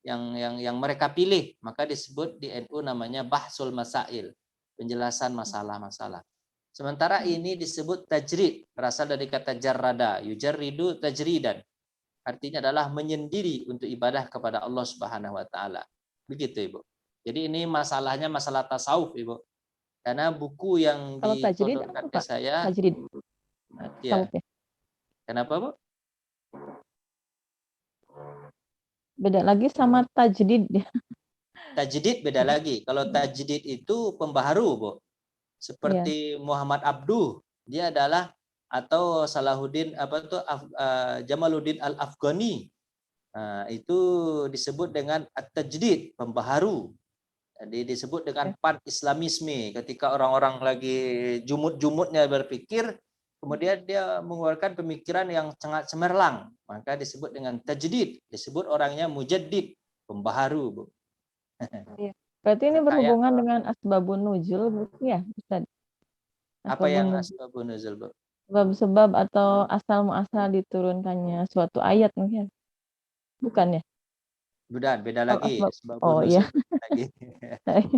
yang mereka pilih, maka disebut di NU namanya bahsul masail, penjelasan masalah-masalah. Sementara ini disebut tajrid, berasal dari kata jarrada, yujarridu tajridan. Artinya adalah menyendiri untuk ibadah kepada Allah Subhanahu wa taala. Begitu, Ibu. Jadi ini masalahnya masalah tasawuf, Ibu. Karena buku yang Kalau tajrid disodorkan apa, ke Pak? saya, Tajrid. ya. Tasawuf ya. Kenapa, Bu? Beda lagi sama tajdid ya. Tajdid beda lagi. Kalau tajdid itu pembaharu, Bu. Seperti Muhammad Abduh, dia adalah, atau Salahuddin Jamaluddin Al-Afghani. Nah, itu disebut dengan at-tajdid, pembaharu. Jadi disebut dengan pan-islamisme. Ketika orang-orang lagi jumut-jumutnya berpikir, kemudian dia mengeluarkan pemikiran yang sangat cemerlang, maka disebut dengan tajdid. Disebut orangnya mujaddid, pembaharu, Bu. Iya. Berarti ini berhubungan dengan asbabun nuzul, Bu, ya, Ustaz? Apa yang asbabun nuzul, Bu? Sebab-sebab atau asal muasal diturunkannya suatu ayat mungkin. Bukan ya? Beda lagi. Oh iya. Lagi.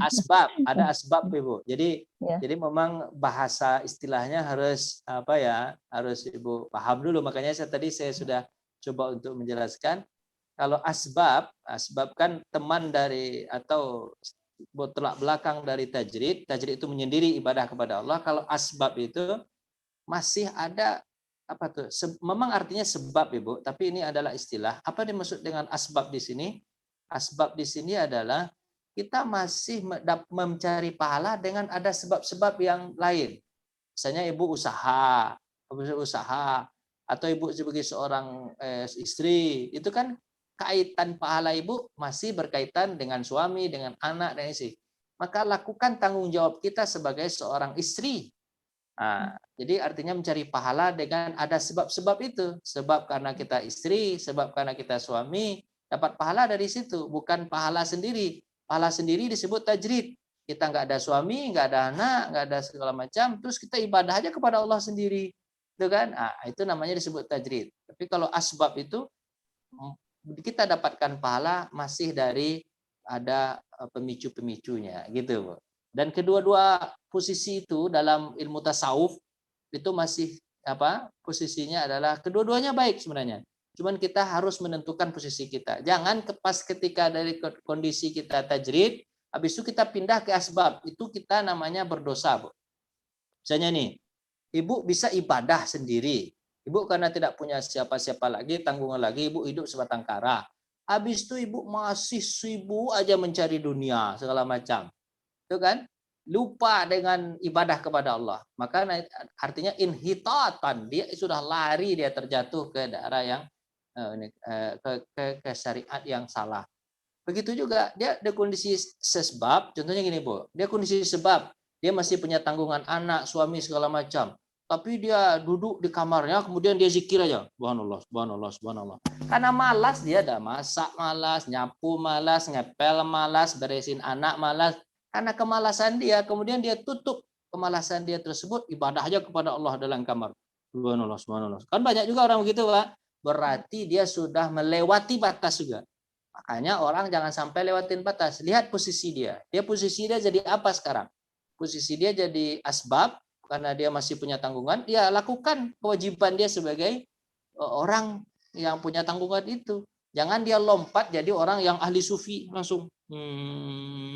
Asbab, ada asbab, Ibu. Jadi Ya. jadi memang bahasa istilahnya harus harus Ibu paham dulu. Makanya saya sudah coba untuk menjelaskan. Kalau asbab kan teman dari atau tolak belakang dari tajrid. Tajrid itu menyendiri ibadah kepada Allah. Kalau asbab itu masih ada apa tuh? Memang artinya sebab, Ibu, tapi ini adalah istilah. Apa dimaksud dengan asbab di sini? Asbab di sini adalah kita masih mencari pahala dengan ada sebab-sebab yang lain. Misalnya ibu usaha atau ibu sebagai seorang istri, itu kan kaitan pahala ibu masih berkaitan dengan suami, dengan anak dan istri. Maka lakukan tanggung jawab kita sebagai seorang istri. Nah, jadi artinya mencari pahala dengan ada sebab-sebab itu. Sebab karena kita istri, sebab karena kita suami, dapat pahala dari situ. Bukan pahala sendiri. Pahala sendiri disebut tajrid. Kita nggak ada suami, nggak ada anak, nggak ada segala macam, terus kita ibadah aja kepada Allah sendiri. Itu kan? Nah, itu namanya disebut tajrid. Tapi kalau asbab itu, kita dapatkan pahala masih dari ada pemicu-pemicunya. Gitu, Bu. Dan kedua-dua posisi itu dalam ilmu tasawuf itu masih posisinya adalah kedua-duanya baik sebenarnya. Cuman kita harus menentukan posisi kita. Jangan pas ketika dari kondisi kita tajrid, habis itu kita pindah ke asbab. Itu kita namanya berdosa, Bu. Misalnya nih, ibu bisa ibadah sendiri. Ibu karena tidak punya siapa-siapa lagi, tanggungan lagi, ibu hidup sebatang kara. Habis itu ibu masih sibuk aja mencari dunia, segala macam. Itu kan lupa dengan ibadah kepada Allah, maka artinya inhitatan, dia sudah lari, dia terjatuh ke daerah yang ke syariat yang salah. Begitu juga dia kondisi sebab, contohnya gini, Bu, dia kondisi sebab dia masih punya tanggungan anak, suami segala macam. Tapi dia duduk di kamarnya, kemudian dia zikir aja. Subhanallah, subhanallah, subhanallah. Karena malas, dia ada masak malas, nyapu malas, ngepel malas, beresin anak malas. Karena kemalasan dia, kemudian dia tutup kemalasan dia tersebut, ibadah aja kepada Allah dalam kamar. Subhanallah, subhanallah. Kan banyak juga orang begitu, Pak. Berarti dia sudah melewati batas juga. Makanya orang jangan sampai lewatin batas. Lihat posisi dia. Posisi dia jadi apa sekarang? Posisi dia jadi asbab, karena dia masih punya tanggungan, dia lakukan kewajiban dia sebagai orang yang punya tanggungan itu. Jangan dia lompat jadi orang yang ahli sufi, langsung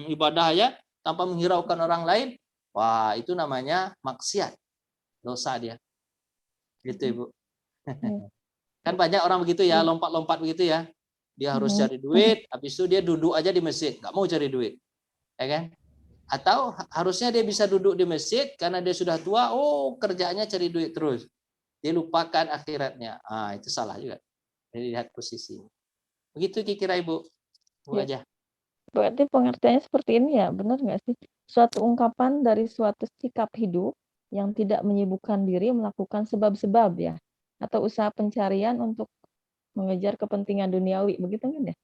ibadah ya tanpa menghiraukan orang lain. Wah, itu namanya maksiat. Dosa dia. Gitu, Ibu. Kan banyak orang begitu ya, lompat-lompat begitu ya. Dia harus cari duit, habis itu dia duduk aja di masjid, nggak mau cari duit. Ya kan? Atau harusnya dia bisa duduk di masjid karena dia sudah tua, kerjaannya cari duit terus. Dia lupakan akhiratnya. Itu salah juga. Jadi lihat posisi. Begitu kira-kira Ibu. Bu aja. Berarti pengertiannya seperti ini ya, benar nggak sih? Suatu ungkapan dari suatu sikap hidup yang tidak menyibukkan diri melakukan sebab-sebab ya, atau usaha pencarian untuk mengejar kepentingan duniawi, begitu kan ya?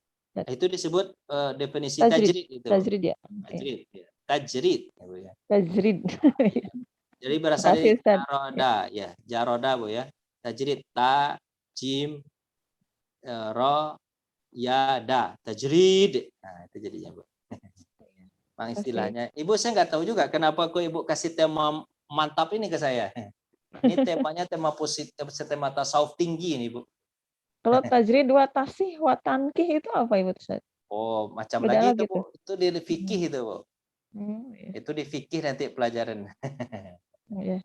Itu disebut definisi Tajrid. tajrid itu. Tajrid ya. Tajrid. Tajrid ya, Bu ya. Tajrid. Jadi berasal dari Makasih, Ustaz. jaroda ya, jaroda Bu ya. Tajrid ta jim ro ya da, tajrid. Nah, itu jadinya Bu. Bang istilahnya. Ibu saya nggak tahu juga kenapa kok Ibu kasih tema mantap ini ke saya. Ini temanya tema positif, tema tasawuf tinggi ini Bu. Kalau tajrid wa tasih wa tankih itu apa Ibu Ustaz? Oh, macam Beda lagi itu lagi Bu. Itu di fikih itu Bu. Ya. Itu di fikih nanti pelajaran. Ya.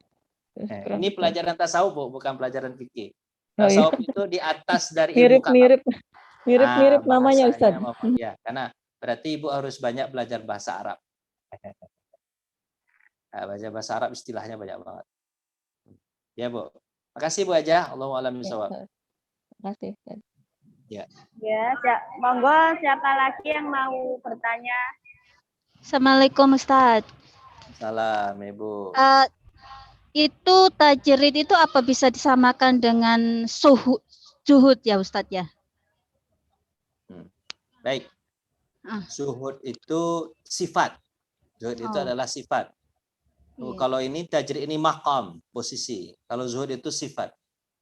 Ini pelajaran tasawuf Bu, bukan pelajaran fikih. Oh, iya. Tasawuf itu di atas dari ilmu kalam. Mirip-mirip namanya Ustaz. Ya, karena berarti Ibu harus banyak belajar bahasa Arab. Belajar bahasa Arab istilahnya banyak banget. Ya Bu. Makasih Bu aja. Allahu a'lam bishawab. Terima kasih. Ya. Ya, monggo siapa lagi yang mau bertanya? Assalamualaikum Ustadz. Salam Ibu. Itu tajrid itu apa bisa disamakan dengan zuhud ya Ustadz ya? Baik. Zuhud itu sifat. Zuhud itu adalah sifat. Kalau ini tajrid ini maqam, posisi. Kalau zuhud itu sifat.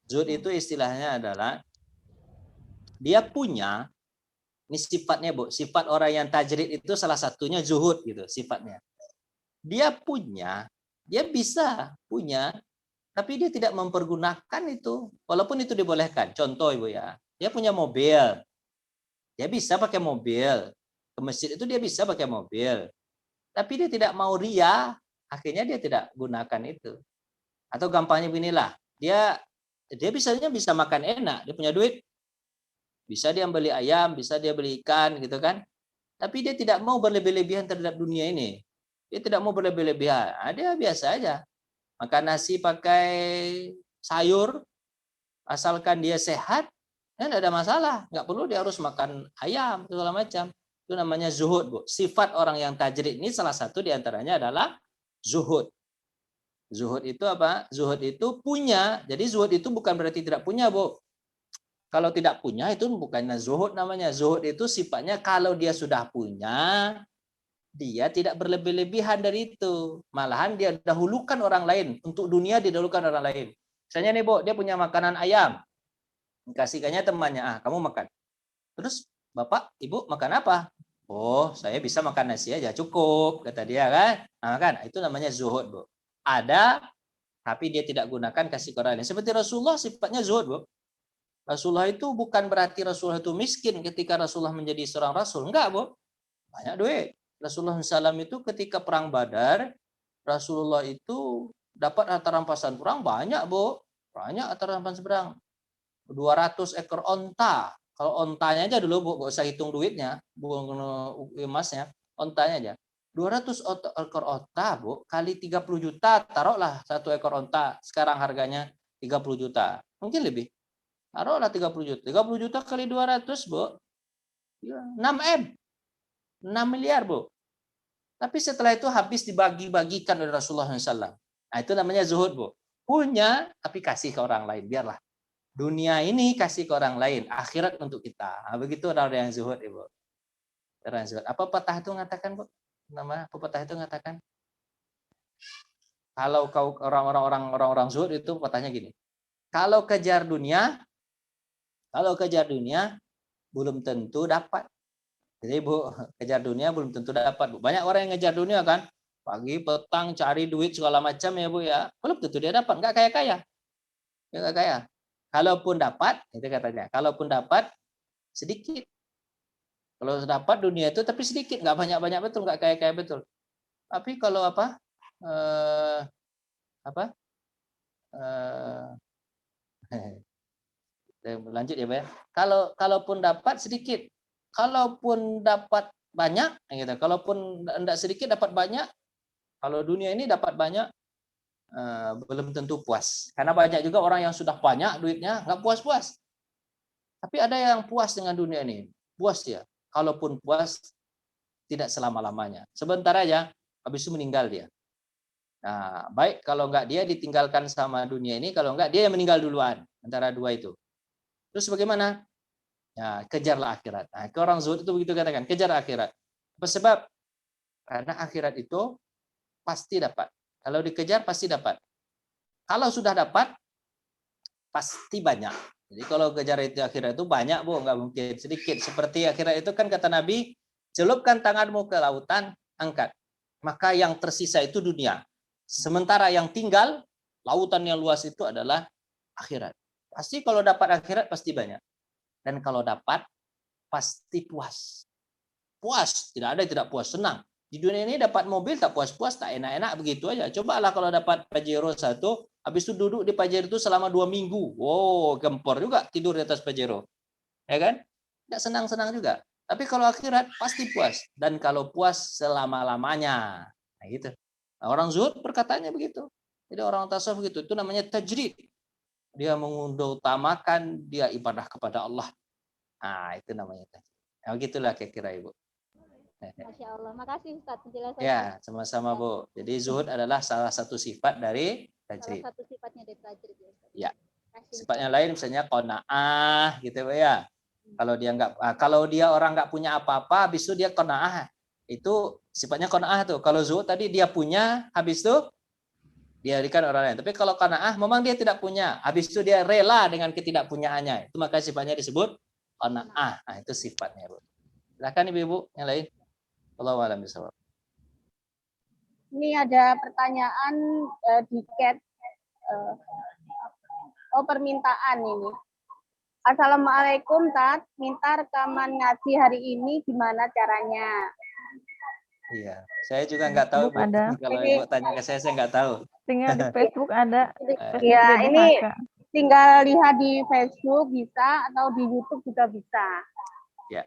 Zuhud itu istilahnya adalah dia punya, ini sifatnya Bu, sifat orang yang tajrid itu salah satunya zuhud gitu sifatnya. Dia punya, dia bisa punya, tapi dia tidak mempergunakan itu, walaupun itu dibolehkan. Contoh Ibu ya, dia punya mobil, dia bisa pakai mobil, ke masjid itu dia bisa pakai mobil, tapi dia tidak mau ria, akhirnya dia tidak gunakan itu. Atau gampangnya beginilah, dia bisanya bisa makan enak, dia punya duit, bisa dia beli ayam, bisa dia beli ikan gitu kan, tapi dia tidak mau berlebih-lebihan terhadap dunia ini. Dia tidak mau berlebih-lebihan. Dia biasa aja. Makan nasi pakai sayur, asalkan dia sehat, ya tidak ada masalah. Nggak perlu dia harus makan ayam, segala macam. Itu namanya zuhud, Bu. Sifat orang yang tajrid ini salah satu diantaranya adalah zuhud. Zuhud itu apa? Zuhud itu punya. Jadi zuhud itu bukan berarti tidak punya, Bu. Kalau tidak punya itu bukannya zuhud namanya. Zuhud itu sifatnya kalau dia sudah punya, dia tidak berlebih-lebihan dari itu. Malahan dia dahulukan orang lain. Untuk dunia didahulukan orang lain. Misalnya nih Bu, dia punya makanan ayam. Kasihkannya temannya, kamu makan. Terus Bapak, Ibu makan apa? Oh, saya bisa makan nasi aja, cukup. Kata dia kan. Nah, kan itu namanya zuhud Bu. Ada, tapi dia tidak gunakan kasih ke orang lain. Seperti Rasulullah sifatnya zuhud Bu. Rasulullah itu bukan berarti Rasulullah itu miskin ketika Rasulullah menjadi seorang Rasul. Enggak Bu. Banyak duit. Rasulullah SAW itu ketika perang Badar, Rasulullah itu dapat harta rampasan perang banyak Bu. Banyak harta rampasan perang. 200 ekor onta. Kalau ontanya aja dulu Bu, nggak usah hitung duitnya, bukan emasnya, ontanya aja. 200 ekor onta Bu, kali 30 juta, taruhlah satu ekor onta. Sekarang harganya 30 juta. Mungkin lebih. Taruhlah 30 juta. 30 juta kali 200 Bu. 6 M. 6 miliar Bu. Tapi setelah itu habis dibagi-bagikan oleh Rasulullah SAW. Nah, itu namanya zuhud, Bu. Punya, tapi kasih ke orang lain. Biarlah. Dunia ini kasih ke orang lain. Akhirat untuk kita. Nah, begitu orang yang zuhud, Ibu. Orang yang zuhud. Apa pepatah itu mengatakan, Bu? Nama pepatah itu mengatakan, kalau kau orang-orang zuhud itu pepatahnya gini. Kalau kejar dunia belum tentu dapat. Jadi Bu, kejar dunia belum tentu dapat, Bu. Banyak orang yang ngejar dunia kan, pagi petang cari duit segala macam ya Bu ya, belum tentu dia dapat, nggak kaya-kaya. Ya nggak kaya. Kalaupun dapat, itu katanya, kalaupun dapat sedikit. Kalau dapat dunia itu tapi sedikit, nggak banyak-banyak betul, nggak kaya-kaya betul. Tapi kalau lanjut ya, Pak. Kalaupun dapat sedikit, kalaupun dapat banyak, gitu. Kalaupun tidak sedikit dapat banyak, kalau dunia ini dapat banyak, belum tentu puas. Karena banyak juga orang yang sudah banyak duitnya nggak puas-puas. Tapi ada yang puas dengan dunia ini, puas dia. Kalaupun puas, tidak selama-lamanya. Sebentar aja, habis itu meninggal dia. Nah, baik kalau nggak dia ditinggalkan sama dunia ini, kalau nggak dia yang meninggal duluan. Antara dua itu. Terus bagaimana? Ya, kejarlah akhirat. Nah, orang zuhud itu begitu katakan, kejar akhirat. Apa sebab? Karena akhirat itu pasti dapat. Kalau dikejar pasti dapat. Kalau sudah dapat, pasti banyak. Jadi kalau kejar itu akhirat itu banyak, Bu, nggak mungkin sedikit. Seperti akhirat itu kan kata Nabi, celupkan tanganmu ke lautan, angkat. Maka yang tersisa itu dunia. Sementara yang tinggal, lautan yang luas itu adalah akhirat. Pasti kalau dapat akhirat pasti banyak. Dan kalau dapat, pasti puas. Puas, tidak ada yang tidak puas, senang. Di dunia ini dapat mobil tak puas-puas, tak enak-enak, begitu aja. Cobalah kalau dapat Pajero 1, habis itu duduk di Pajero itu selama 2 minggu. Wow, gempor juga tidur di atas Pajero. Ya kan? Tidak senang-senang juga. Tapi kalau akhirat pasti puas. Dan kalau puas selama-lamanya. Nah gitu. Nah, orang zuhud perkataannya begitu. Jadi orang tasawuf begitu. Itu namanya tajrid. Dia mengutamakan dia ibadah kepada Allah. Nah, itu namanya tajrid. Nah, begitulah kira-kira Ibu. Masya Allah. Makasih Ustaz penjelasannya. Ya, sama-sama Bu. Jadi zuhud adalah salah satu sifat dari Salah tajrid. satu sifatnya dari tajrid ya Ustaz. Ya. Kasih, Sifat yang lain misalnya qanaah gitu ya. Kalau dia orang nggak punya apa-apa, habis itu dia qanaah. Itu sifatnya qanaah tuh. Kalau zuhud tadi dia punya, habis itu dia berikan orang lain. Tapi kalau qanaah memang dia tidak punya, habis itu dia rela dengan ketidakpunyaannya. Itu maka sifatnya disebut qanaah. Nah, itu sifatnya, Bu. Silakan Ibu-ibu yang lain. Allahu a'lam bishawab. Ini ada pertanyaan di chat. Permintaan ini. Assalamualaikum Tat, minta rekaman ngaji hari ini gimana caranya? Iya, saya juga nggak tahu Bu. Ada. Kalau Ibu tanya ke saya nggak tahu. Tinggal di Facebook ada. Ya, Jadi ini Haka. tinggal lihat di Facebook bisa atau di YouTube juga bisa. Ya.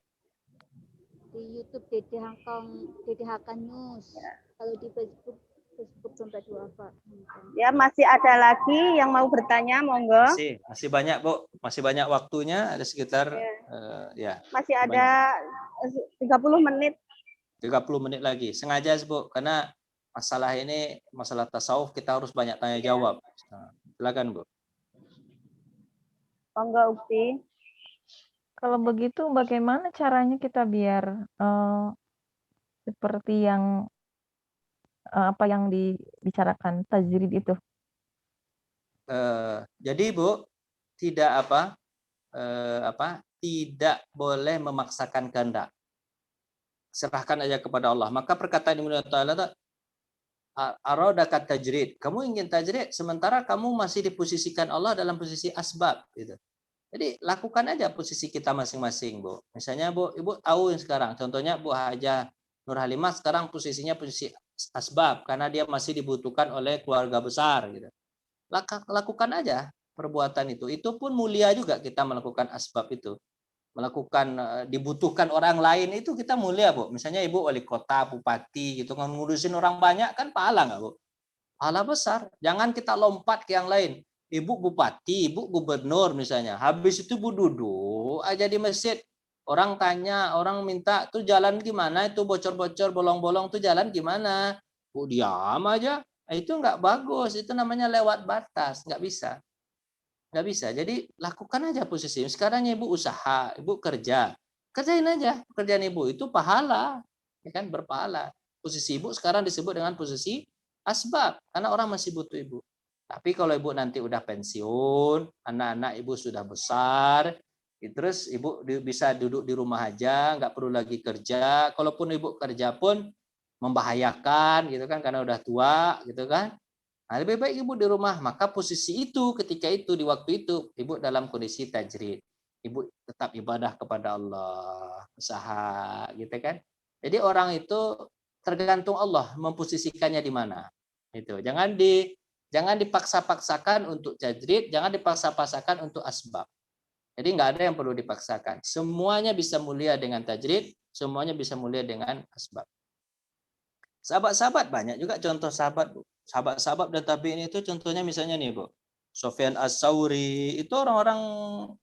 di YouTube Dede Hakan News. Kalau di Facebook dompet duafa. Ya, masih ada lagi yang mau bertanya, monggo. Masih banyak Bu, masih banyak waktunya, ada sekitar Masih ada 30 menit. 30 menit lagi. Sengaja Bu, karena masalah ini masalah tasawuf kita harus banyak tanya jawab. Nah, silakan Bu. Monggo Ukti. Kalau begitu bagaimana caranya kita biar seperti yang apa yang dibicarakan tajrid itu? Jadi Bu, tidak tidak boleh memaksakan kehendak. Serahkan aja kepada Allah. Maka perkataan Ibnu Taala aradaka tajrid. Kamu ingin tajrid sementara kamu masih diposisikan Allah dalam posisi asbab gitu. Jadi lakukan aja posisi kita masing-masing, Bu. Misalnya Bu, Ibu tahu yang sekarang, contohnya Bu Hajah Nur Halimah sekarang posisinya posisi asbab karena dia masih dibutuhkan oleh keluarga besar gitu. Lakukan aja perbuatan itu. Itu pun mulia juga kita melakukan asbab itu. Melakukan dibutuhkan orang lain itu kita mulia, Bu. Misalnya Ibu wali kota, bupati gitu, ngurusin orang banyak kan pahala nggak, Bu? Pahala besar. Jangan kita lompat ke yang lain. Ibu bupati, ibu gubernur misalnya. Habis itu Bu duduk aja di masjid. Orang tanya, orang minta tuh jalan gimana, itu bocor-bocor, bolong-bolong tuh jalan gimana? Bu, diam aja. Itu nggak bagus, itu namanya lewat batas, nggak bisa. Nggak bisa. Jadi lakukan aja posisi. Sekarang ibu usaha, ibu kerja. Kerjain aja. Pekerjaan ibu itu pahala. Ya kan, berpahala. Posisi ibu sekarang disebut dengan posisi asbab. Karena orang masih butuh ibu. Tapi kalau ibu nanti udah pensiun, anak-anak ibu sudah besar, terus ibu bisa duduk di rumah aja, nggak perlu lagi kerja. Kalaupun ibu kerja pun membahayakan gitu kan, karena udah tua gitu kan. Nah, lebih baik ibu di rumah. Maka posisi itu ketika itu di waktu itu ibu dalam kondisi tajrid. Ibu tetap ibadah kepada Allah, usaha gitu kan. Jadi orang itu tergantung Allah memposisikannya di mana. Itu. Jangan dipaksa-paksakan untuk tajrid, jangan dipaksa-paksakan untuk asbab. Jadi nggak ada yang perlu dipaksakan. Semuanya bisa mulia dengan tajrid, semuanya bisa mulia dengan asbab. Sahabat-sahabat banyak juga contoh sahabat, Bu. Sahabat-sahabat dan tabi'in itu contohnya misalnya nih, Bu. Sufyan As-Sauri itu orang-orang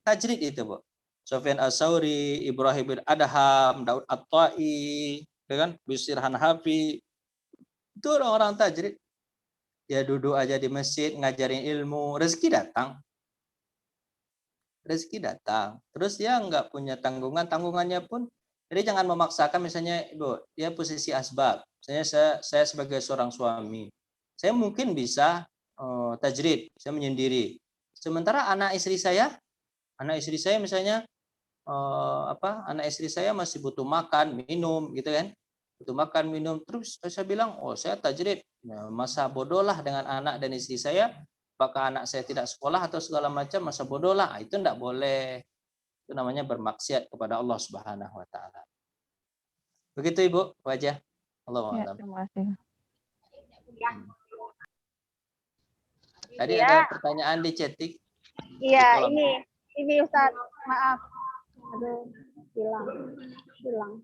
tajrid itu, Bu. Sufyan As-Sauri, Ibrahim bin Adham, Daud At-Tai, kan? Bisir Hanafi. Itu orang-orang tajrid. Dia duduk aja di masjid ngajarin ilmu, rezeki datang. Rezeki datang. Terus dia nggak punya tanggungan, tanggungannya pun jadi jangan memaksakan misalnya Ibu, dia posisi asbab. Misalnya saya sebagai seorang suami, saya mungkin bisa tajrid, saya menyendiri. Sementara anak istri saya misalnya anak istri saya masih butuh makan, minum gitu kan. Butuh makan, minum terus saya bilang, "Oh, saya tajrid." Nah, masa bodoh lah dengan anak dan istri saya. Apakah anak saya tidak sekolah atau segala macam, masa bodoh lah. Itu enggak boleh. Itu namanya bermaksiat kepada Allah Subhanahu wa taala. Begitu Ibu, wajah. Allahu Ya, a'lam. terima kasih. Tadi Ya. ada pertanyaan di chatting. Iya, ini Ustaz, maaf. Aduh, hilang.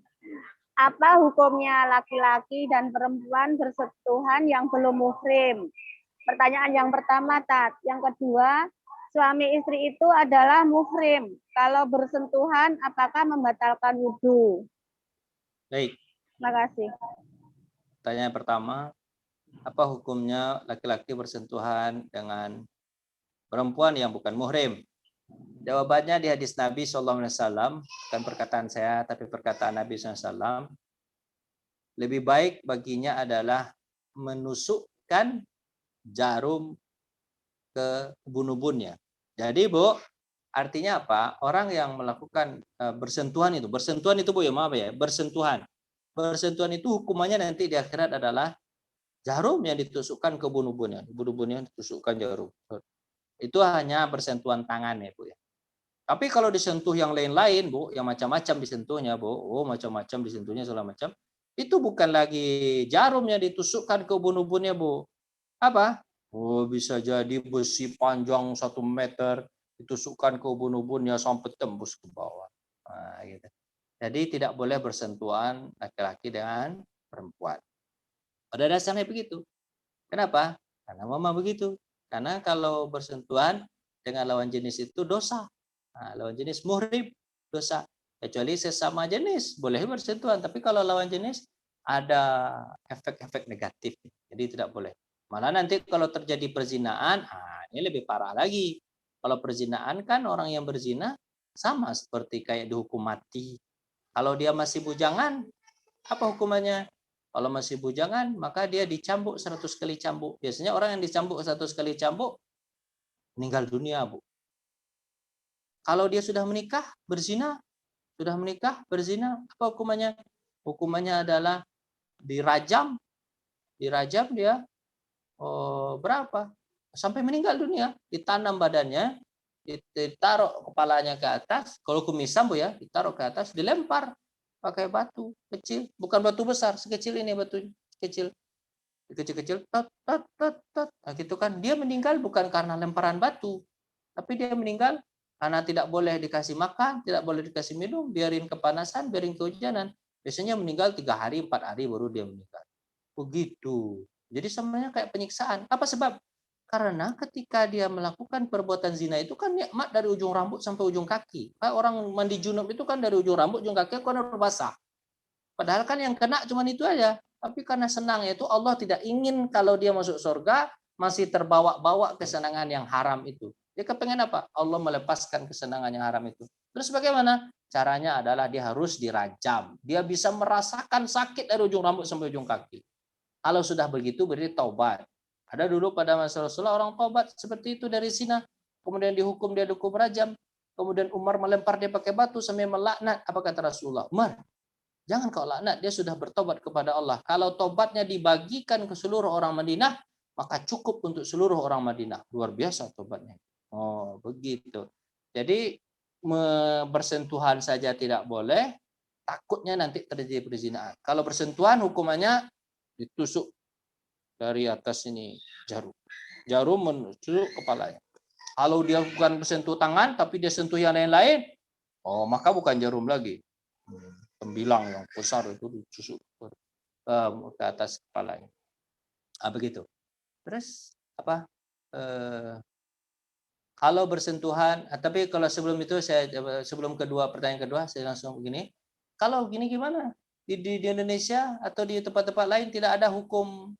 Apa hukumnya laki-laki dan perempuan bersentuhan yang belum muhrim? Pertanyaan yang pertama, Tat. Yang kedua, suami istri itu adalah muhrim. Kalau bersentuhan, apakah membatalkan wudhu? Baik. Terima kasih. Pertanyaan pertama, apa hukumnya laki-laki bersentuhan dengan perempuan yang bukan muhrim? Jawabannya di hadis Nabi SAW, bukan perkataan saya, tapi perkataan Nabi SAW, lebih baik baginya adalah menusukkan jarum ke ubun-ubunnya. Jadi Bu, artinya apa? Orang yang melakukan bersentuhan itu Bu ya, maaf ya, bersentuhan. Bersentuhan itu hukumannya nanti di akhirat adalah jarum yang ditusukkan ke ubun-ubunnya. Ubun-ubunnya ditusukkan jarum. Itu hanya bersentuhan tangan ya Bu ya. Tapi kalau disentuh yang lain-lain Bu, yang macam-macam disentuhnya Bu, macam-macam disentuhnya segala macam, itu bukan lagi jarum yang ditusukkan ke ubun-ubunnya Bu. Apa? Bisa jadi besi panjang 1 meter ditusukkan ke ubun-ubunnya sampai tembus ke bawah. Nah, gitu. Jadi tidak boleh bersentuhan laki-laki dengan perempuan. Pada dasarnya begitu. Kenapa? Karena mama begitu. Karena kalau bersentuhan dengan lawan jenis itu dosa. Nah, lawan jenis muhrim dosa. Kecuali sesama jenis boleh bersentuhan. Tapi kalau lawan jenis ada efek-efek negatif. Jadi tidak boleh. Malah nanti kalau terjadi perzinaan, ini lebih parah lagi. Kalau perzinaan kan orang yang berzina sama seperti kayak dihukum mati. Kalau dia masih bujangan, apa hukumannya? Kalau masih bujangan, maka dia dicambuk 100 kali cambuk. Biasanya orang yang dicambuk 100 kali cambuk meninggal dunia, Bu. Kalau dia sudah menikah, berzina, apa hukumannya? Hukumannya adalah dirajam dia berapa? Sampai meninggal dunia, ditanam badannya, ditaruh kepalanya ke atas, kalau kumisan Bu ya, ditaruh ke atas, dilempar pakai batu kecil, bukan batu besar, sekecil ini batunya, kecil, tot. Nah, gitu kan, dia meninggal bukan karena lemparan batu, tapi dia meninggal karena tidak boleh dikasih makan, tidak boleh dikasih minum, biarin kepanasan, biarin kehujanan. Biasanya meninggal 3 hari, 4 hari baru dia meninggal. Begitu. Jadi sebenarnya kayak penyiksaan. Apa sebab? Karena ketika dia melakukan perbuatan zina itu kan nikmat dari ujung rambut sampai ujung kaki. Kayak orang mandi junub itu kan dari ujung rambut, ujung kaki kan udah basah. Padahal kan yang kena cuma itu aja. Tapi karena senangnya itu Allah tidak ingin kalau dia masuk surga masih terbawa-bawa kesenangan yang haram itu. Dia kepengen apa? Allah melepaskan kesenangan yang haram itu. Terus bagaimana? Caranya adalah dia harus dirajam. Dia bisa merasakan sakit dari ujung rambut sampai ujung kaki. Kalau sudah begitu berarti taubat. Ada dulu pada masa Rasulullah orang taubat seperti itu dari zina. Kemudian dia dihukum rajam. Kemudian Umar melempar dia pakai batu sambil melaknat. Apa kata Rasulullah? Umar, jangan kau laknat, dia sudah bertobat kepada Allah. Kalau tobatnya dibagikan ke seluruh orang Madinah, maka cukup untuk seluruh orang Madinah. Luar biasa tobatnya. Oh, begitu. Jadi bersentuhan saja tidak boleh, takutnya nanti terjadi perzinahan. Kalau bersentuhan hukumannya ditusuk dari atas ini jarum menusuk kepalanya. Kalau dia bukan bersentuh tangan tapi dia sentuh yang lain-lain, oh maka bukan jarum lagi. Tembilang yang besar itu ditusuk ke atas kepalanya. Begitu. Terus apa? Kalau bersentuhan, tapi kalau sebelum itu sebelum pertanyaan kedua saya langsung begini. Kalau gini gimana? Di Indonesia atau di tempat-tempat lain tidak ada hukuman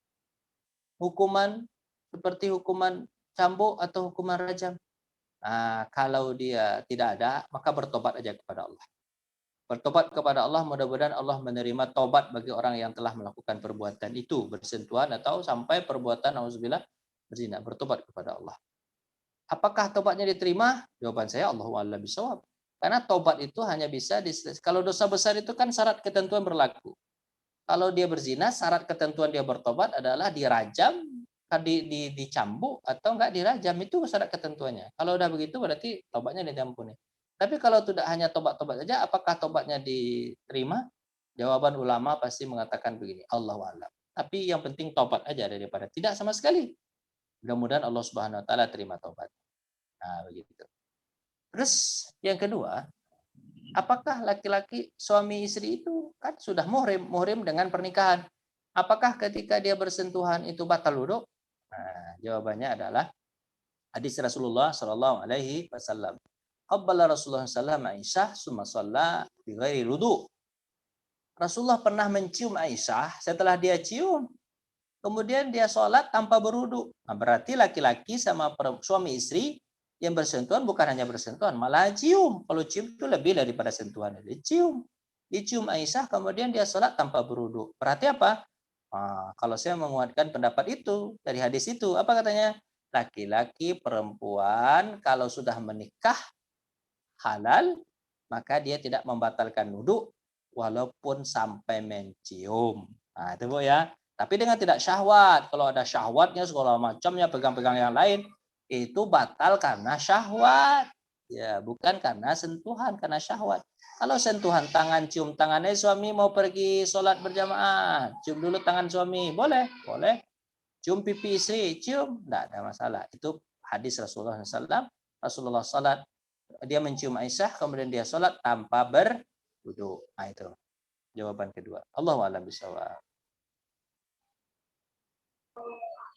seperti hukuman cambuk atau hukuman rajam. Nah, kalau dia tidak ada, maka bertobat aja kepada Allah. Bertobat kepada Allah, mudah-mudahan Allah menerima tobat bagi orang yang telah melakukan perbuatan itu, bersentuhan atau sampai perbuatan auzubillah berzina, bertobat kepada Allah. Apakah tobatnya diterima? Jawaban saya Allahu a'lam bishawab. Karena tobat itu hanya bisa kalau dosa besar itu kan syarat ketentuan berlaku. Kalau dia berzina, syarat ketentuan dia bertobat adalah dirajam, dicambuk atau enggak dirajam, itu syarat ketentuannya. Kalau udah begitu berarti tobatnya diampuni. Tapi kalau tidak hanya tobat-tobat saja, apakah tobatnya diterima? Jawaban ulama pasti mengatakan begini, Allahu a'lam. Tapi yang penting tobat aja daripada tidak sama sekali. Mudah-mudahan Allah Subhanahu wa taala terima tobat. Nah, begitu. Terus yang kedua, apakah laki-laki suami istri itu kan sudah muhrim dengan pernikahan? Apakah ketika dia bersentuhan itu batal wudu? Nah, jawabannya adalah hadis Rasulullah Shallallahu Alaihi Wasallam. Qabbala Rasulullah Sallam Aisyah summa shalla bi ghairi wudu. Rasulullah pernah mencium Aisyah, setelah dia cium, kemudian dia sholat tanpa berwudu. Nah, berarti laki-laki sama suami istri yang bersentuhan bukan hanya bersentuhan, malah cium. Kalau cium itu lebih daripada sentuhan. Dicium Aisyah, kemudian dia sholat tanpa berwudu. Berarti apa? Nah, kalau saya menguatkan pendapat itu dari hadis itu, apa katanya? Laki-laki, perempuan kalau sudah menikah halal, maka dia tidak membatalkan wudu walaupun sampai mencium. Nah, itu Bu ya. Tapi dengan tidak syahwat. Kalau ada syahwatnya segala macamnya, pegang-pegang yang lain, itu batal karena syahwat. Ya, bukan karena sentuhan, karena syahwat. Kalau sentuhan tangan, cium tangannya suami mau pergi sholat berjamaah, cium dulu tangan suami, boleh. Cium pipi istri, cium, tidak ada masalah. Itu hadis Rasulullah SAW. Rasulullah sholat, dia mencium Aisyah, kemudian dia sholat tanpa berwudu. Nah, itu jawaban kedua. Allahu a'lam bishawab.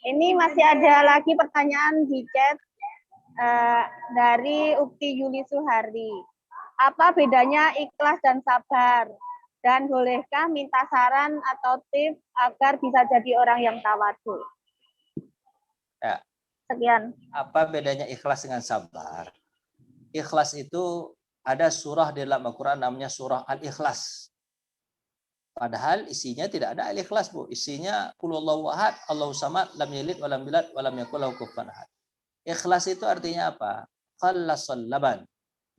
Ini masih ada lagi pertanyaan di chat dari Ukti Yuli Suhari. Apa bedanya ikhlas dan sabar? Dan bolehkah minta saran atau tips agar bisa jadi orang yang tawadhu? Ya. Sekian. Apa bedanya ikhlas dengan sabar? Ikhlas itu ada surah di dalam Al-Quran namanya surah Al-Ikhlas. Padahal isinya tidak ada al-ikhlas, Bu. Isinya qul huwallahu ahad, Allahus samad, lam yalid walam yulad walam yakul lahu kufuwan ahad. Ikhlas itu artinya apa? Khallasal laban.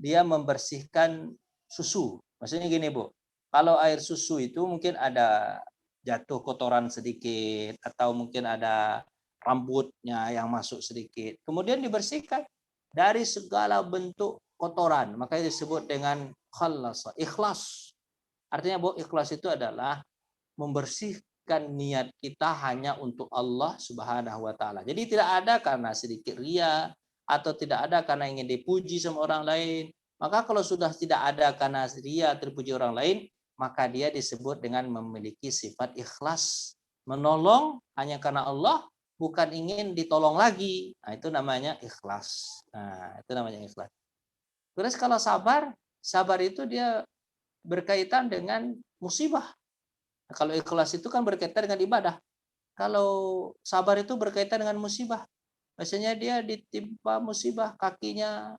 Dia membersihkan susu. Maksudnya gini, Bu. Kalau air susu itu mungkin ada jatuh kotoran sedikit atau mungkin ada rambutnya yang masuk sedikit. Kemudian dibersihkan dari segala bentuk kotoran. Makanya disebut dengan khallas, ikhlas. Artinya bahwa ikhlas itu adalah membersihkan niat kita hanya untuk Allah Subhanahu wa taala. Jadi tidak ada karena sedikit ria atau tidak ada karena ingin dipuji sama orang lain. Maka kalau sudah tidak ada karena ria terpuji orang lain, maka dia disebut dengan memiliki sifat ikhlas. Menolong hanya karena Allah, bukan ingin ditolong lagi. Nah, itu namanya ikhlas. Nah, itu namanya ikhlas. Terus kalau sabar, sabar itu dia berkaitan dengan musibah. Nah, kalau ikhlas itu kan berkaitan dengan ibadah. Kalau sabar itu berkaitan dengan musibah. Biasanya dia ditimpa musibah, kakinya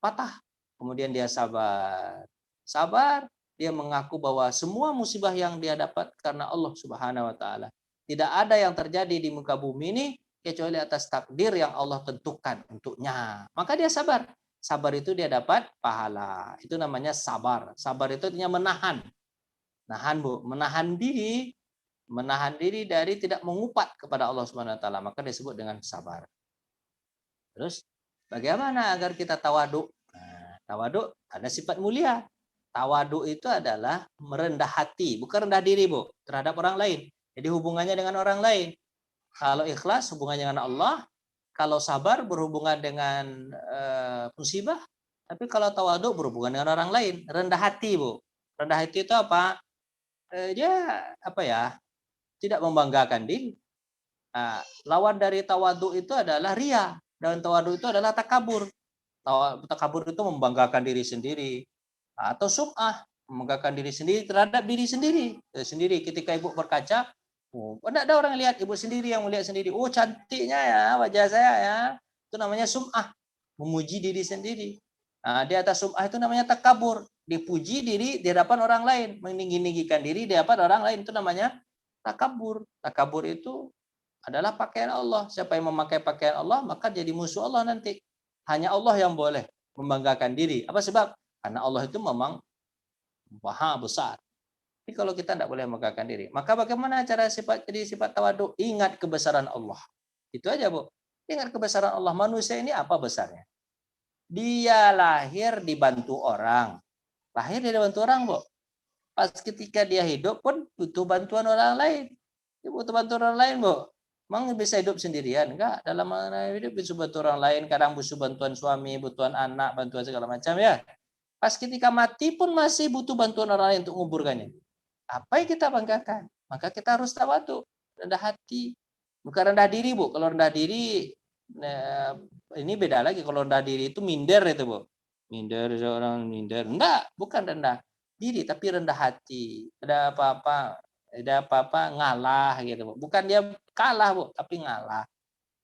patah. Kemudian dia sabar. Sabar, dia mengaku bahwa semua musibah yang dia dapat karena Allah Subhanahu wa taala. Tidak ada yang terjadi di muka bumi ini kecuali atas takdir yang Allah tentukan untuknya. Maka dia sabar. Sabar itu dia dapat pahala. Itu namanya sabar. Sabar itu artinya menahan. Nahan, Bu, menahan diri dari tidak mengupat kepada Allah Subhanahu wa taala, maka disebut dengan sabar. Terus bagaimana agar kita tawaduk? Nah, tawaduk ada sifat mulia. Tawaduk itu adalah merendah hati, bukan rendah diri, Bu, terhadap orang lain. Jadi hubungannya dengan orang lain. Kalau ikhlas hubungannya dengan Allah, kalau sabar berhubungan dengan musibah, tapi kalau tawaduk berhubungan dengan orang lain, rendah hati, Bu. Rendah hati itu apa? Dia apa ya? Tidak membanggakan diri. Nah, lawan dari tawaduk itu adalah ria, dan tawaduk itu adalah takabur. Takabur itu membanggakan diri sendiri, atau sum'ah, membanggakan diri sendiri terhadap diri sendiri. Ketika ibu berkaca, tidak ada orang lihat, ibu sendiri yang melihat sendiri. Oh, cantiknya ya wajah saya ya. Itu namanya sum'ah, memuji diri sendiri. Nah, di atas sum'ah itu namanya takabur, dipuji diri di hadapan orang lain, meninggi-ninggikan diri di hadapan orang lain, itu namanya takabur. Takabur itu adalah pakaian Allah. Siapa yang memakai pakaian Allah, maka jadi musuh Allah nanti. Hanya Allah yang boleh membanggakan diri. Apa sebab? Karena Allah itu memang maha besar. Tapi kalau kita tidak boleh membanggakan diri, maka bagaimana cara jadi sifat tawaduk? Ingat kebesaran Allah. Itu aja, Bu. Ingat kebesaran Allah. Manusia ini apa besarnya? Dia lahir dibantu orang. Lahir dia dibantu orang, Bu. Pas ketika dia hidup pun butuh bantuan orang lain. Dia butuh bantuan orang lain, Bu. Emang bisa hidup sendirian? Enggak. Dalam hidup bisa bantu orang lain. Kadang butuh bantuan suami, bantuan anak, bantuan segala macam ya. Pas ketika mati pun masih butuh bantuan orang lain untuk menguburkannya. Apa yang kita banggakan? Maka kita harus tawaduk, rendah hati. Bukan rendah diri, Bu. Kalau rendah diri, ini beda lagi. Kalau rendah diri itu minder itu, Bu. Minder, seorang minder. Enggak, bukan rendah diri, tapi rendah hati. Ada apa-apa ngalah gitu, Bu. Bukan dia kalah, Bu, tapi ngalah.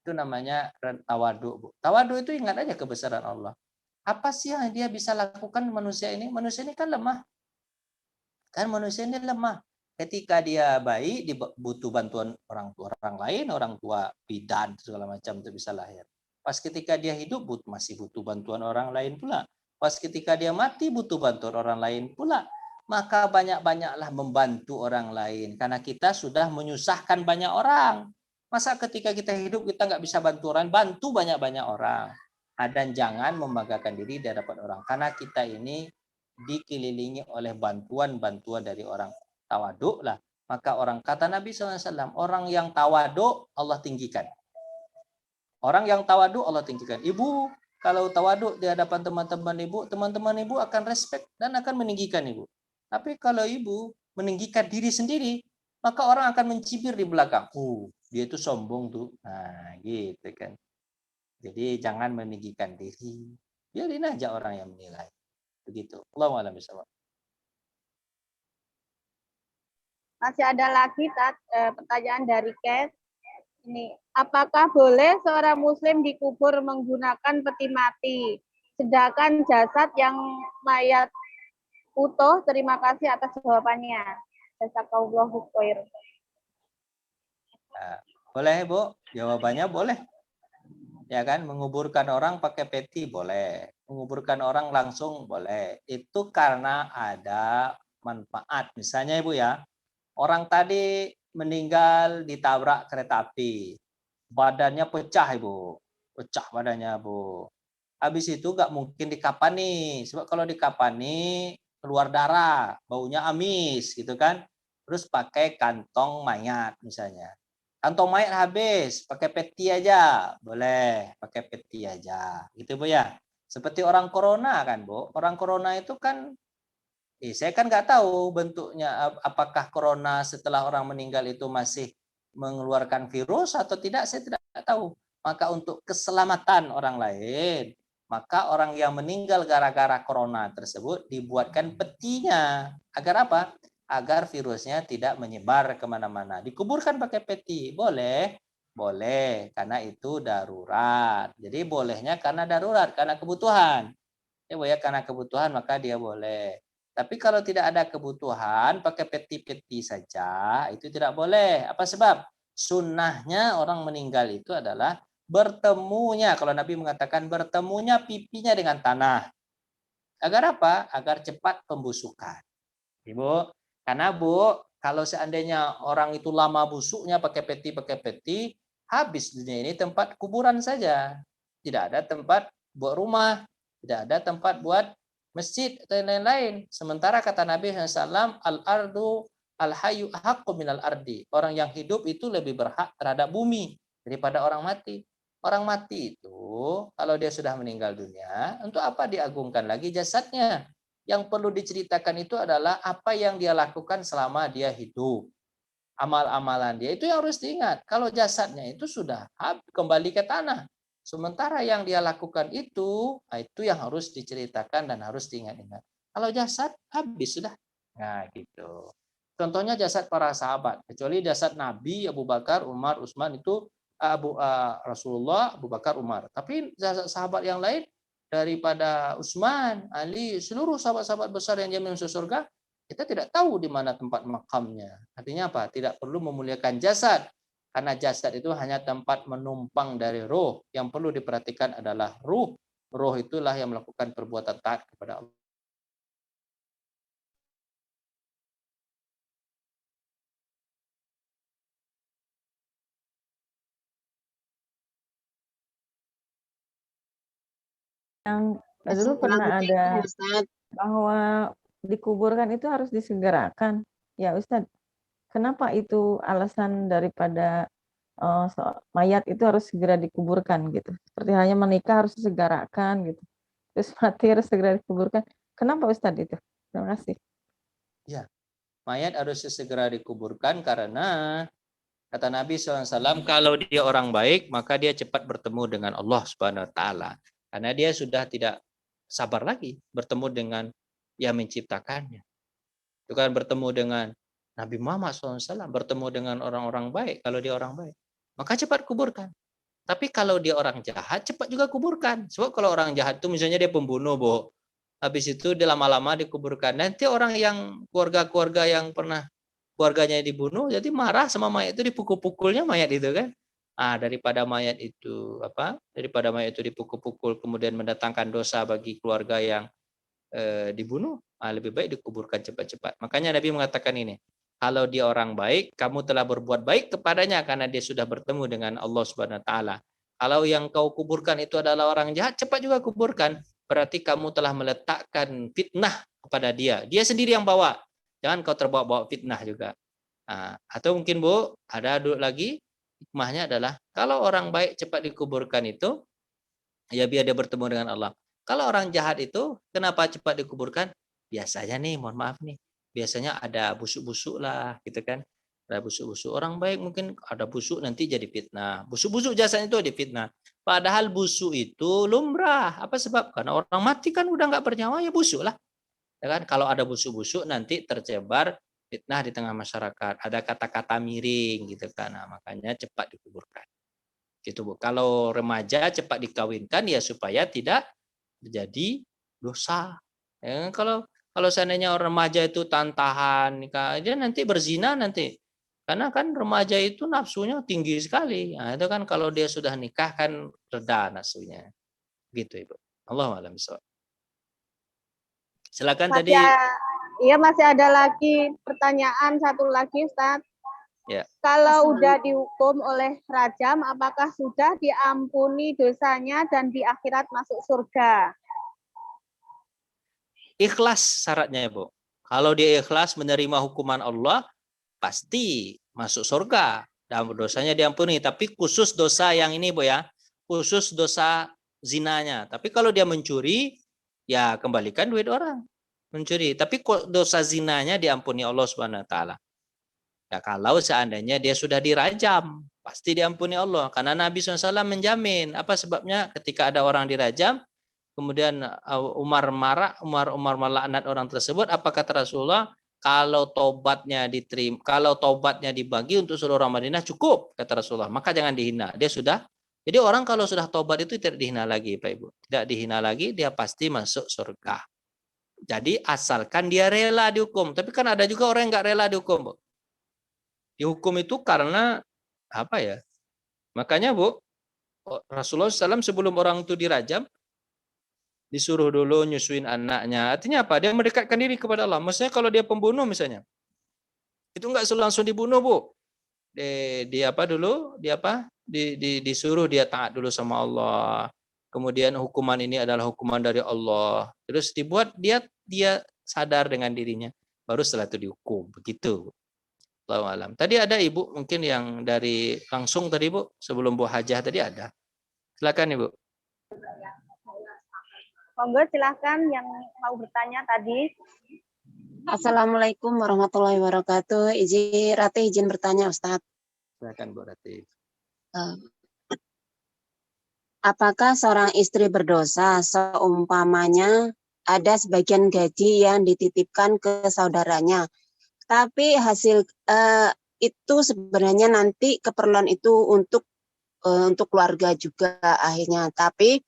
Itu namanya tawaduk, Bu. Tawaduk itu ingat aja kebesaran Allah. Apa sih yang dia bisa lakukan manusia ini? Manusia ini kan lemah. Kan manusia ini lemah. Ketika dia baik, dia butuh bantuan orang lain, orang tua bidan segala macam itu bisa lahir. Pas ketika dia hidup masih butuh bantuan orang lain pula. Pas ketika dia mati butuh bantuan orang lain pula. Maka banyak-banyaklah membantu orang lain. Karena kita sudah menyusahkan banyak orang. Masa ketika kita hidup kita nggak bisa bantu orang, bantu banyak-banyak orang. Dan jangan membanggakan diri di hadapan orang. Karena kita ini dikelilingi oleh bantuan-bantuan dari orang. Tawaduk lah. Maka orang kata Nabi SAW, orang yang tawaduk Allah tinggikan. Orang yang tawaduk Allah tinggikan. Ibu kalau tawaduk di hadapan teman-teman ibu akan respect dan akan meninggikan ibu. Tapi kalau ibu meninggikan diri sendiri, maka orang akan mencibir di belakang. Dia itu sombong tuh. Nah, gitu kan. Jadi jangan meninggikan diri. Biarin aja orang yang menilai. Begitu. Allahu a'lam bishawab. Masih ada lagi pertanyaan dari Kes. Ini, apakah boleh seorang muslim dikubur menggunakan peti mati, sedangkan jasad yang mayat utuh? Terima kasih atas jawabannya. Jazakallahu khair. Boleh, Bu. Jawabannya boleh. Ya kan, menguburkan orang pakai peti boleh. Menguburkan orang langsung boleh. Itu karena ada manfaat. Misalnya, Ibu ya, orang tadi meninggal ditabrak kereta api. Badannya pecah, Ibu. Pecah badannya, Bu. Habis itu nggak mungkin dikapani. Sebab kalau dikapani keluar darah, baunya amis gitu kan. Terus pakai kantong mayat misalnya. Kantong mayat habis, pakai peti aja. Boleh, pakai peti aja. Gitu, Bu ya. Seperti orang corona kan, Bu. Orang corona itu kan saya kan nggak tahu bentuknya, apakah corona setelah orang meninggal itu masih mengeluarkan virus atau tidak, saya tidak tahu. Maka untuk keselamatan orang lain, maka orang yang meninggal gara-gara corona tersebut dibuatkan petinya. Agar apa? Agar virusnya tidak menyebar kemana-mana. Dikuburkan pakai peti, boleh? Boleh, karena itu darurat. Jadi bolehnya karena darurat, karena kebutuhan. Ya, karena kebutuhan maka dia boleh. Tapi kalau tidak ada kebutuhan, pakai peti-peti saja, itu tidak boleh. Apa sebab? Sunnahnya orang meninggal itu adalah bertemunya, kalau Nabi mengatakan bertemunya pipinya dengan tanah. Agar apa? Agar cepat pembusukan. Ibu, karena Bu, kalau seandainya orang itu lama busuknya pakai peti, habis dunia ini tempat kuburan saja. Tidak ada tempat buat rumah, tidak ada tempat buat masjid dan lain-lain. Sementara kata Nabi SAW, al-ardu al-hayu haqqu minal ardi. Orang yang hidup itu lebih berhak terhadap bumi daripada orang mati. Orang mati itu, kalau dia sudah meninggal dunia, untuk apa diagungkan lagi jasadnya? Yang perlu diceritakan itu adalah apa yang dia lakukan selama dia hidup. Amal-amalan dia itu yang harus diingat. Kalau jasadnya itu sudah kembali ke tanah. Sementara yang dia lakukan itu yang harus diceritakan dan harus diingat-ingat. Kalau jasad habis sudah. Nah, gitu. Contohnya jasad para sahabat. Kecuali jasad Nabi, Abu Bakar, Umar, Utsman itu Rasulullah, Abu Bakar, Umar. Tapi jasad sahabat yang lain daripada Utsman, Ali, seluruh sahabat-sahabat besar yang jamin masuk surga, kita tidak tahu di mana tempat makamnya. Artinya apa? Tidak perlu memuliakan jasad. Karena jasad itu hanya tempat menumpang dari roh. Yang perlu diperhatikan adalah ruh. Roh itulah yang melakukan perbuatan taat kepada Allah. Yang dulu pernah ada bahwa dikuburkan itu harus disegerakan. Ya Ustadz, kenapa itu alasan daripada mayat itu harus segera dikuburkan gitu? Seperti halnya menikah harus disegerakan gitu. Terus mati harus segera dikuburkan. Kenapa Ustadz itu? Terima kasih. Ya, mayat harus segera dikuburkan karena kata Nabi SAW, kalau dia orang baik, maka dia cepat bertemu dengan Allah Subhanahu Wa Taala. Karena dia sudah tidak sabar lagi bertemu dengan yang menciptakannya. Itu kan bertemu dengan Nabi Muhammad SAW, bertemu dengan orang-orang baik. Kalau dia orang baik, maka cepat kuburkan. Tapi kalau dia orang jahat, cepat juga kuburkan. Sebab kalau orang jahat itu misalnya dia pembunuh, Bu. Habis itu dia lama-lama dikuburkan. Nanti orang yang keluarga-keluarga yang pernah keluarganya dibunuh, jadi marah sama mayat itu, dipukul-pukulnya mayat itu kan. Daripada mayat itu dipukul-pukul kemudian mendatangkan dosa bagi keluarga yang dibunuh, lebih baik dikuburkan cepat-cepat. Makanya Nabi mengatakan ini, kalau dia orang baik, kamu telah berbuat baik kepadanya karena dia sudah bertemu dengan Allah Subhanahu Wa Taala. Kalau yang kau kuburkan itu adalah orang jahat, cepat juga kuburkan. Berarti kamu telah meletakkan fitnah kepada dia. Dia sendiri yang bawa. Jangan kau terbawa-bawa fitnah juga. Atau mungkin Bu, ada lagi hikmahnya adalah kalau orang baik cepat dikuburkan itu, ya biar dia bertemu dengan Allah. Kalau orang jahat itu, kenapa cepat dikuburkan? Biasanya nih, mohon maaf nih, biasanya ada busuk-busuk lah, gitu kan. Ada busuk-busuk. Orang baik mungkin ada busuk nanti jadi fitnah. Busuk-busuk jasanya itu jadi fitnah. Padahal busuk itu lumrah. Apa sebab? Karena orang mati kan udah nggak bernyawa, ya busuk lah. Ya kan? Kalau ada busuk-busuk nanti tercebar fitnah di tengah masyarakat. Ada kata-kata miring gitu kan. Makanya cepat dikuburkan. Gitu Bu. Kalau remaja cepat dikawinkan ya supaya tidak terjadi dosa. Ya, kalau seandainya orang remaja itu tahan nikah, dia nanti berzina nanti. Karena kan remaja itu nafsunya tinggi sekali. Nah, itu kan kalau dia sudah nikah kan reda nafsunya. Gitu Ibu. Allahu a'lam bishawab. Silakan tadi. Iya, masih ada lagi pertanyaan satu lagi Ustaz. Ya. Kalau udah dihukum oleh rajam, apakah sudah diampuni dosanya dan di akhirat masuk surga? Ikhlas syaratnya Bu. Kalau dia ikhlas menerima hukuman Allah, pasti masuk surga dan dosanya diampuni. Tapi khusus dosa yang ini Bu ya, khusus dosa zinanya. Tapi kalau dia mencuri, ya kembalikan duit orang. Mencuri. Tapi dosa zinanya diampuni Allah Subhanahu Wa Taala. Ya, kalau seandainya dia sudah dirajam, pasti diampuni Allah. Karena Nabi SAW menjamin. Apa sebabnya? Ketika ada orang dirajam, kemudian Umar marah, Umar melaknat orang tersebut. Apa kata Rasulullah? Kalau tobatnya diterima, kalau tobatnya dibagi untuk seluruh orang Madinah cukup, kata Rasulullah. Maka jangan dihina. Dia sudah. Jadi orang kalau sudah tobat itu tidak dihina lagi, Pak Ibu. Tidak dihina lagi, dia pasti masuk surga. Jadi asalkan dia rela dihukum. Tapi kan ada juga orang yang nggak rela dihukum, Bu. Dihukum itu karena apa ya? Makanya Bu, Rasulullah SAW sebelum orang itu dirajam, disuruh dulu nyusuin anaknya. Artinya apa? Dia mendekatkan diri kepada Allah. Maksudnya kalau dia pembunuh misalnya, itu nggak langsung dibunuh, Bu. Disuruh dia taat dulu sama Allah. Kemudian hukuman ini adalah hukuman dari Allah. Terus dibuat dia sadar dengan dirinya. Baru setelah itu dihukum. Begitu. Allahu alam. Tadi ada Ibu mungkin yang dari langsung tadi Bu, sebelum Bu Hajah tadi ada. Silakan Ibu. Monggo silakan yang mau bertanya tadi. Assalamualaikum warahmatullahi wabarakatuh. Rati izin bertanya Ustadz. Silakan Bu Rati. Apakah seorang istri berdosa seumpamanya ada sebagian gaji yang dititipkan ke saudaranya, tapi hasil itu sebenarnya nanti keperluan itu untuk keluarga juga akhirnya, tapi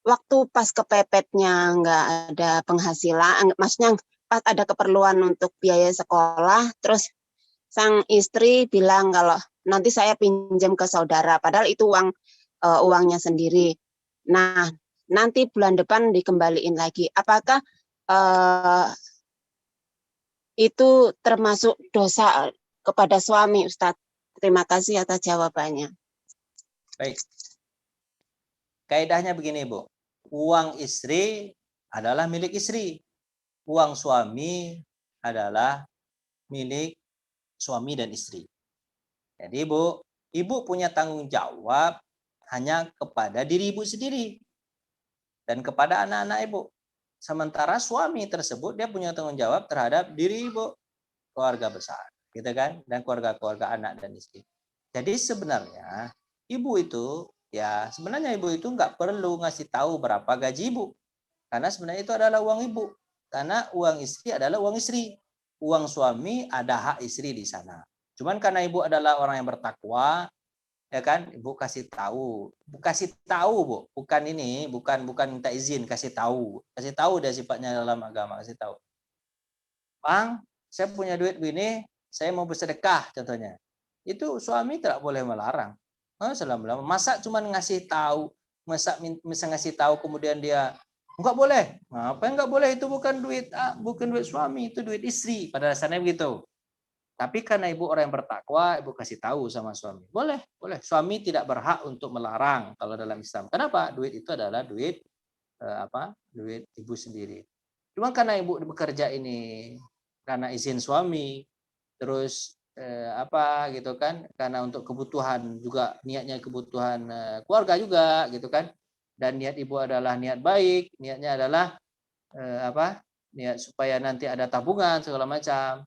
waktu pas kepepetnya nggak ada penghasilan, maksudnya pas ada keperluan untuk biaya sekolah, terus sang istri bilang kalau nanti saya pinjam ke saudara, padahal itu uangnya sendiri. Nah, nanti bulan depan dikembaliin lagi. Apakah itu termasuk dosa kepada suami, Ustadz? Terima kasih atas jawabannya. Baik. Kaidahnya begini, Bu. Uang istri adalah milik istri. Uang suami adalah milik suami dan istri. Jadi, Bu, Ibu punya tanggung jawab hanya kepada diri Ibu sendiri dan kepada anak-anak Ibu. Sementara suami tersebut dia punya tanggung jawab terhadap diri Ibu, keluarga besar, gitu kan, dan keluarga-keluarga anak dan istri. Jadi sebenarnya Ibu itu nggak perlu ngasih tahu berapa gaji Ibu, karena sebenarnya itu adalah uang Ibu. Karena uang istri adalah uang istri, uang suami ada hak istri di sana. Cuman karena Ibu adalah orang yang bertakwa, ya kan, Ibu kasih tahu, Bu, bukan minta izin, kasih tahu dia sifatnya dalam agama, kasih tahu. Bang, saya punya duit begini, saya mau bersedekah contohnya. Itu suami tidak boleh melarang. Masa cuma ngasih tahu, bisa ngasih tahu kemudian dia enggak boleh. Apa yang enggak boleh, itu bukan duit suami, itu duit istri, pada dasarnya begitu. Tapi karena Ibu orang yang bertakwa, Ibu kasih tahu sama suami. Boleh. Suami tidak berhak untuk melarang kalau dalam Islam. Kenapa? Duit itu adalah duit duit Ibu sendiri. Cuma karena Ibu bekerja ini karena izin suami, terus gitu kan? Karena untuk kebutuhan juga, niatnya kebutuhan keluarga juga, gitu kan? Dan niat Ibu adalah niat baik, niatnya adalah niat supaya nanti ada tabungan segala macam.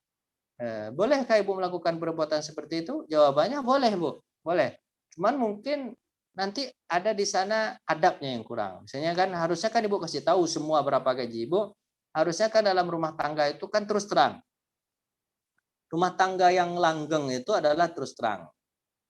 Bolehkah Ibu melakukan perbuatan seperti itu? Jawabannya boleh, Bu. Boleh. Cuman mungkin nanti ada di sana adabnya yang kurang. Misalnya kan harusnya kan Ibu kasih tahu semua berapa gaji Ibu. Harusnya kan dalam rumah tangga itu kan terus terang. Rumah tangga yang langgeng itu adalah terus terang.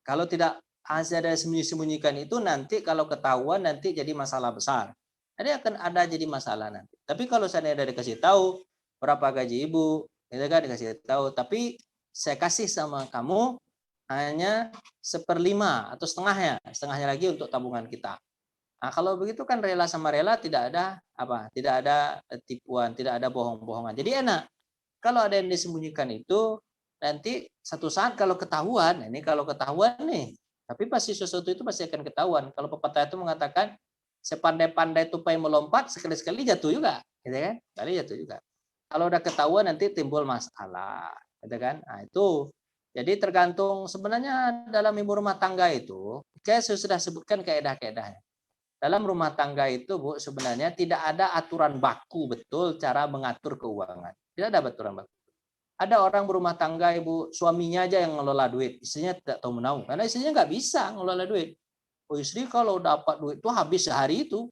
Kalau tidak ada sembunyi-sembunyikan itu, nanti kalau ketahuan nanti jadi masalah besar. Jadi akan ada jadi masalah nanti. Tapi kalau saya ada dikasih tahu berapa gaji Ibu, itu kan dikasih tahu, tapi saya kasih sama kamu hanya 1/5 atau setengahnya lagi untuk tabungan kita. Nah, kalau begitu kan rela sama rela, tidak ada tipuan, tidak ada bohong-bohongan. Jadi enak. Kalau ada yang disembunyikan itu, nanti satu saat kalau ketahuan, tapi pasti sesuatu itu pasti akan ketahuan. Kalau pepatah itu mengatakan sepandai-pandai tupai melompat, sekali-sekali jatuh juga, gitu kan? Sekali jatuh juga. Kalau udah ketahuan nanti timbul masalah, gitu kan? Nah, itu. Jadi tergantung sebenarnya dalam ibu rumah tangga itu, saya sudah sebutkan kaedah-kaedahnya. Dalam rumah tangga itu, Bu, sebenarnya tidak ada aturan baku betul cara mengatur keuangan. Tidak ada aturan baku. Ada orang berumah tangga, Ibu, suaminya aja yang ngelola duit, istrinya tidak tahu menahu. Karena istrinya nggak bisa ngelola duit. Oh, istri kalau dapat duit itu habis sehari itu.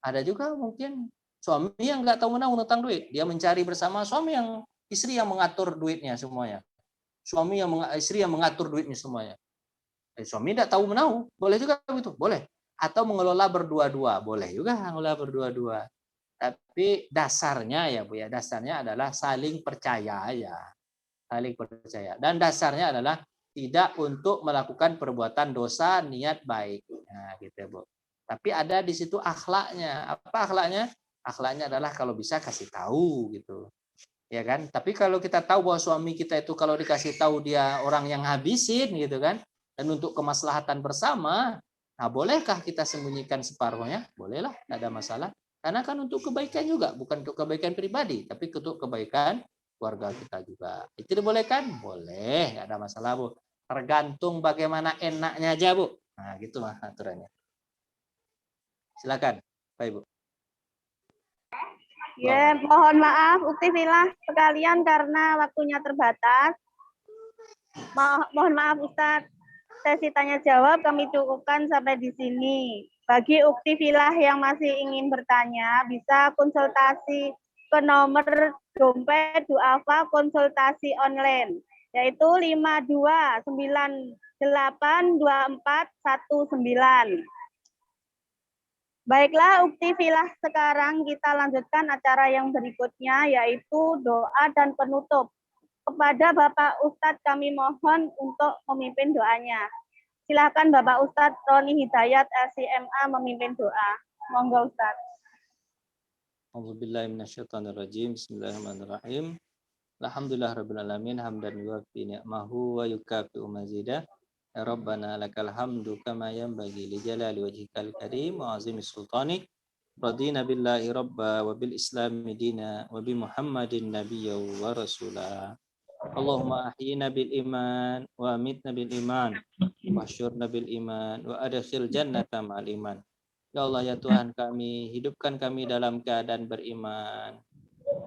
Ada juga mungkin suami yang nggak tahu menahu tentang duit. Dia mencari bersama istri yang mengatur duitnya semuanya. Istri yang mengatur duitnya semuanya. Suami tidak tahu menahu, boleh juga begitu, boleh. Atau mengelola berdua-dua, boleh juga mengelola berdua-dua. Tapi dasarnya ya Bu ya, dasarnya adalah saling percaya ya. Saling percaya. Dan dasarnya adalah tidak untuk melakukan perbuatan dosa niat baik. Nah, gitu Bu. Tapi ada di situ akhlaknya. Apa akhlaknya? Akhlaknya adalah kalau bisa kasih tahu gitu. Ya kan? Tapi kalau kita tahu bahwa suami kita itu kalau dikasih tahu dia orang yang habisin gitu kan, dan untuk kemaslahatan bersama, nah bolehkah kita sembunyikan separuhnya? Bolehlah, tidak ada masalah. Karena kan untuk kebaikan juga, bukan untuk kebaikan pribadi, tapi untuk kebaikan keluarga kita juga. Itu dibolehkan? Boleh, tidak ada masalah Bu. Tergantung bagaimana enaknya aja Bu. Nah gitu mah aturannya. Silakan, Pak Ibu. Ya, mohon maaf uktivilah sekalian karena waktunya terbatas. Mohon maaf Ustadz, sesi tanya jawab kami cukupkan sampai di sini. Bagi uktivilah yang masih ingin bertanya, bisa konsultasi ke nomor dompet duafa konsultasi online, yaitu 52982419. Baiklah, uktivilah sekarang kita lanjutkan acara yang berikutnya, yaitu doa dan penutup. Kepada Bapak Ustadz kami mohon untuk memimpin doanya. Silakan Bapak Ustadz Roni Hidayat LCMA memimpin doa. Monggo Ustadz. A'udzubillahiminasyaitonirrajim. Bismillahirrahmanirrahim. Alhamdulillahirabbil hamdan yuwaffi ni'mahu wa yukafi'u mazidah. Ya Rabbana lakal hamdu kama yanbaghi li jalali wajhikal karim wa azimi sultanik. Radina billahi rabba wa bil islami dina wa bi Muhammadin nabiyya wa rasulah. Allahumma ahyina bil iman wa amitna bil iman wa asyurna bil iman wa adkhil jannata ma'al iman. Ya Allah ya Tuhan kami, hidupkan kami dalam keadaan beriman.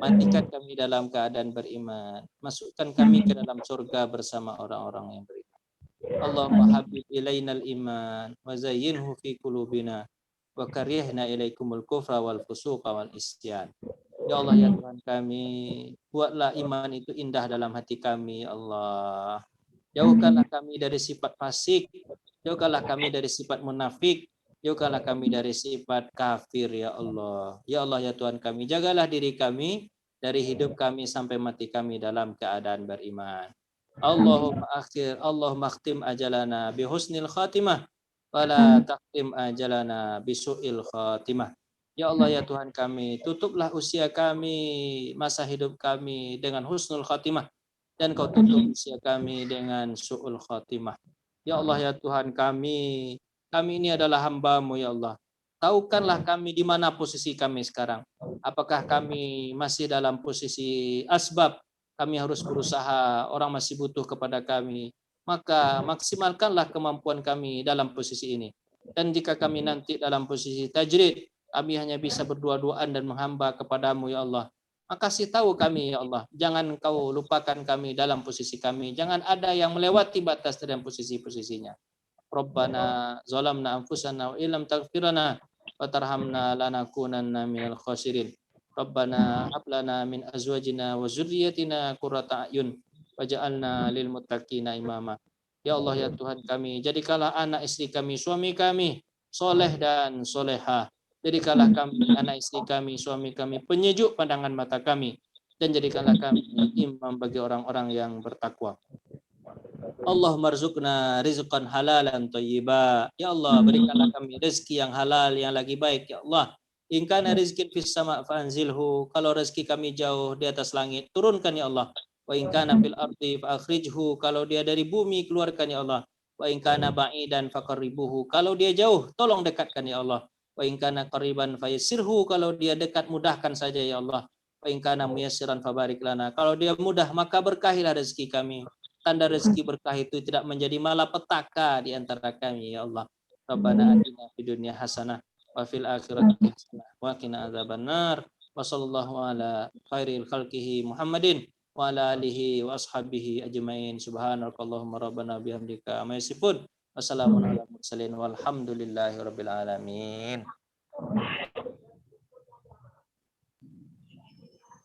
Matikan kami dalam keadaan beriman. Masukkan kami ke dalam surga bersama orang-orang yang beriman. Allahumma habib ilainal iman wa zayyinhu fi qulubina wa karihna ilaikumul kufra wal fusuqa wal isyan. Ya Allah ya Tuhan kami, buatlah iman itu indah dalam hati kami ya Allah. Jauhkanlah kami dari sifat fasik, jauhkanlah kami dari sifat munafik, jauhkanlah kami dari sifat kafir ya Allah. Ya Allah ya Tuhan kami, jagalah diri kami dari hidup kami sampai mati kami dalam keadaan beriman. Allahumma akhtim ajalana bi husnil khatimah wa la taqtim ajalana bi su'il khatimah. Ya Allah ya Tuhan kami, tutuplah usia kami, masa hidup kami dengan husnul khatimah, dan kau tutup usia kami dengan su'ul khatimah. Ya Allah ya Tuhan kami ini adalah hamba-Mu ya Allah. Tahukanlah kami di mana posisi kami sekarang. Apakah kami masih dalam posisi asbab, kami harus berusaha, orang masih butuh kepada kami, maka maksimalkanlah kemampuan kami dalam posisi ini. Dan jika kami nanti dalam posisi tajrid, kami hanya bisa berdua-duaan dan menghamba kepadamu ya Allah. Maka kasih tahu kami ya Allah, jangan kau lupakan kami dalam posisi kami. Jangan ada yang melewati batas dalam posisi-posisinya. Rabbana zalamna anfusana wa illam taghfirana wa tarhamna lanakunanna minal khasirin. Rabbana hab lana min azwajina wa dzurriyyatina qurrata a'yun waj'alna lil muttaqina imama. Ya Allah ya Tuhan kami, jadikanlah anak istri kami, suami kami soleh dan solehah. Jadikanlah kami, anak istri kami, suami kami penyejuk pandangan mata kami, dan jadikanlah kami imam bagi orang-orang yang bertakwa. Allahumma rzuqna rizqan halalan thayyiba. Ya Allah, berikanlah kami rezeki yang halal yang lagi baik ya Allah. In kana rizqin fis sama' fanzilhu. Kalau rezeki kami jauh di atas langit, turunkan ya Allah. Wa in kana fil ardi fa akhrijhu. Kalau dia dari bumi, keluarkan ya Allah. Wa in kana ba'idan faqarribuhu. Kalau dia jauh, tolong dekatkan ya Allah. Wa in kana qariban fayassirhu. Kalau dia dekat, mudahkan saja ya Allah. Wa in kana muyassiran fabarik lana. Kalau dia mudah, maka berkahilah rezeki kami. Tanda rezeki berkah itu tidak menjadi malapetaka di antara kami ya Allah. Rabbana atina fid dunya hasanah wa fil akhirati hasanah wa qina adzabannar. Wa sallallahu ala khairil khalqihi Muhammadin wa wa ala alihi wa ashabihi ajmain. Subhanakallahumma rabbana bihamdika amma yasifun. Wassalamun ala mursalin walhamdulillahi rabbil alamin.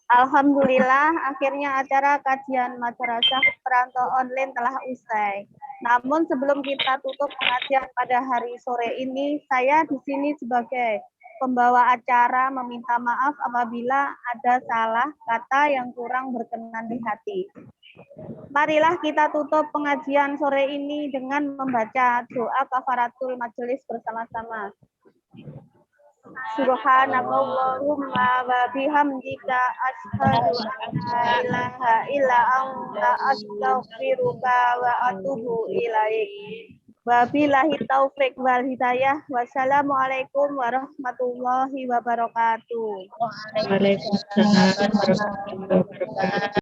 Alhamdulillah, akhirnya acara kajian madrasah perantau online telah usai. Namun sebelum kita tutup pengajian pada hari sore ini, saya di sini sebagai pembawa acara meminta maaf apabila ada salah kata yang kurang berkenan di hati. Marilah kita tutup pengajian sore ini dengan membaca doa kafaratul majelis bersama-sama. Subhanakallahumma wa bihamdika asyhadu an la ilaha illa anta astaghfiruka wa atubu ilaik. Wabillahi taufik wal hidayah. Wassalamualaikum warahmatullahi wabarakatuh. Waalaikumsalam warahmatullahi wabarakatuh.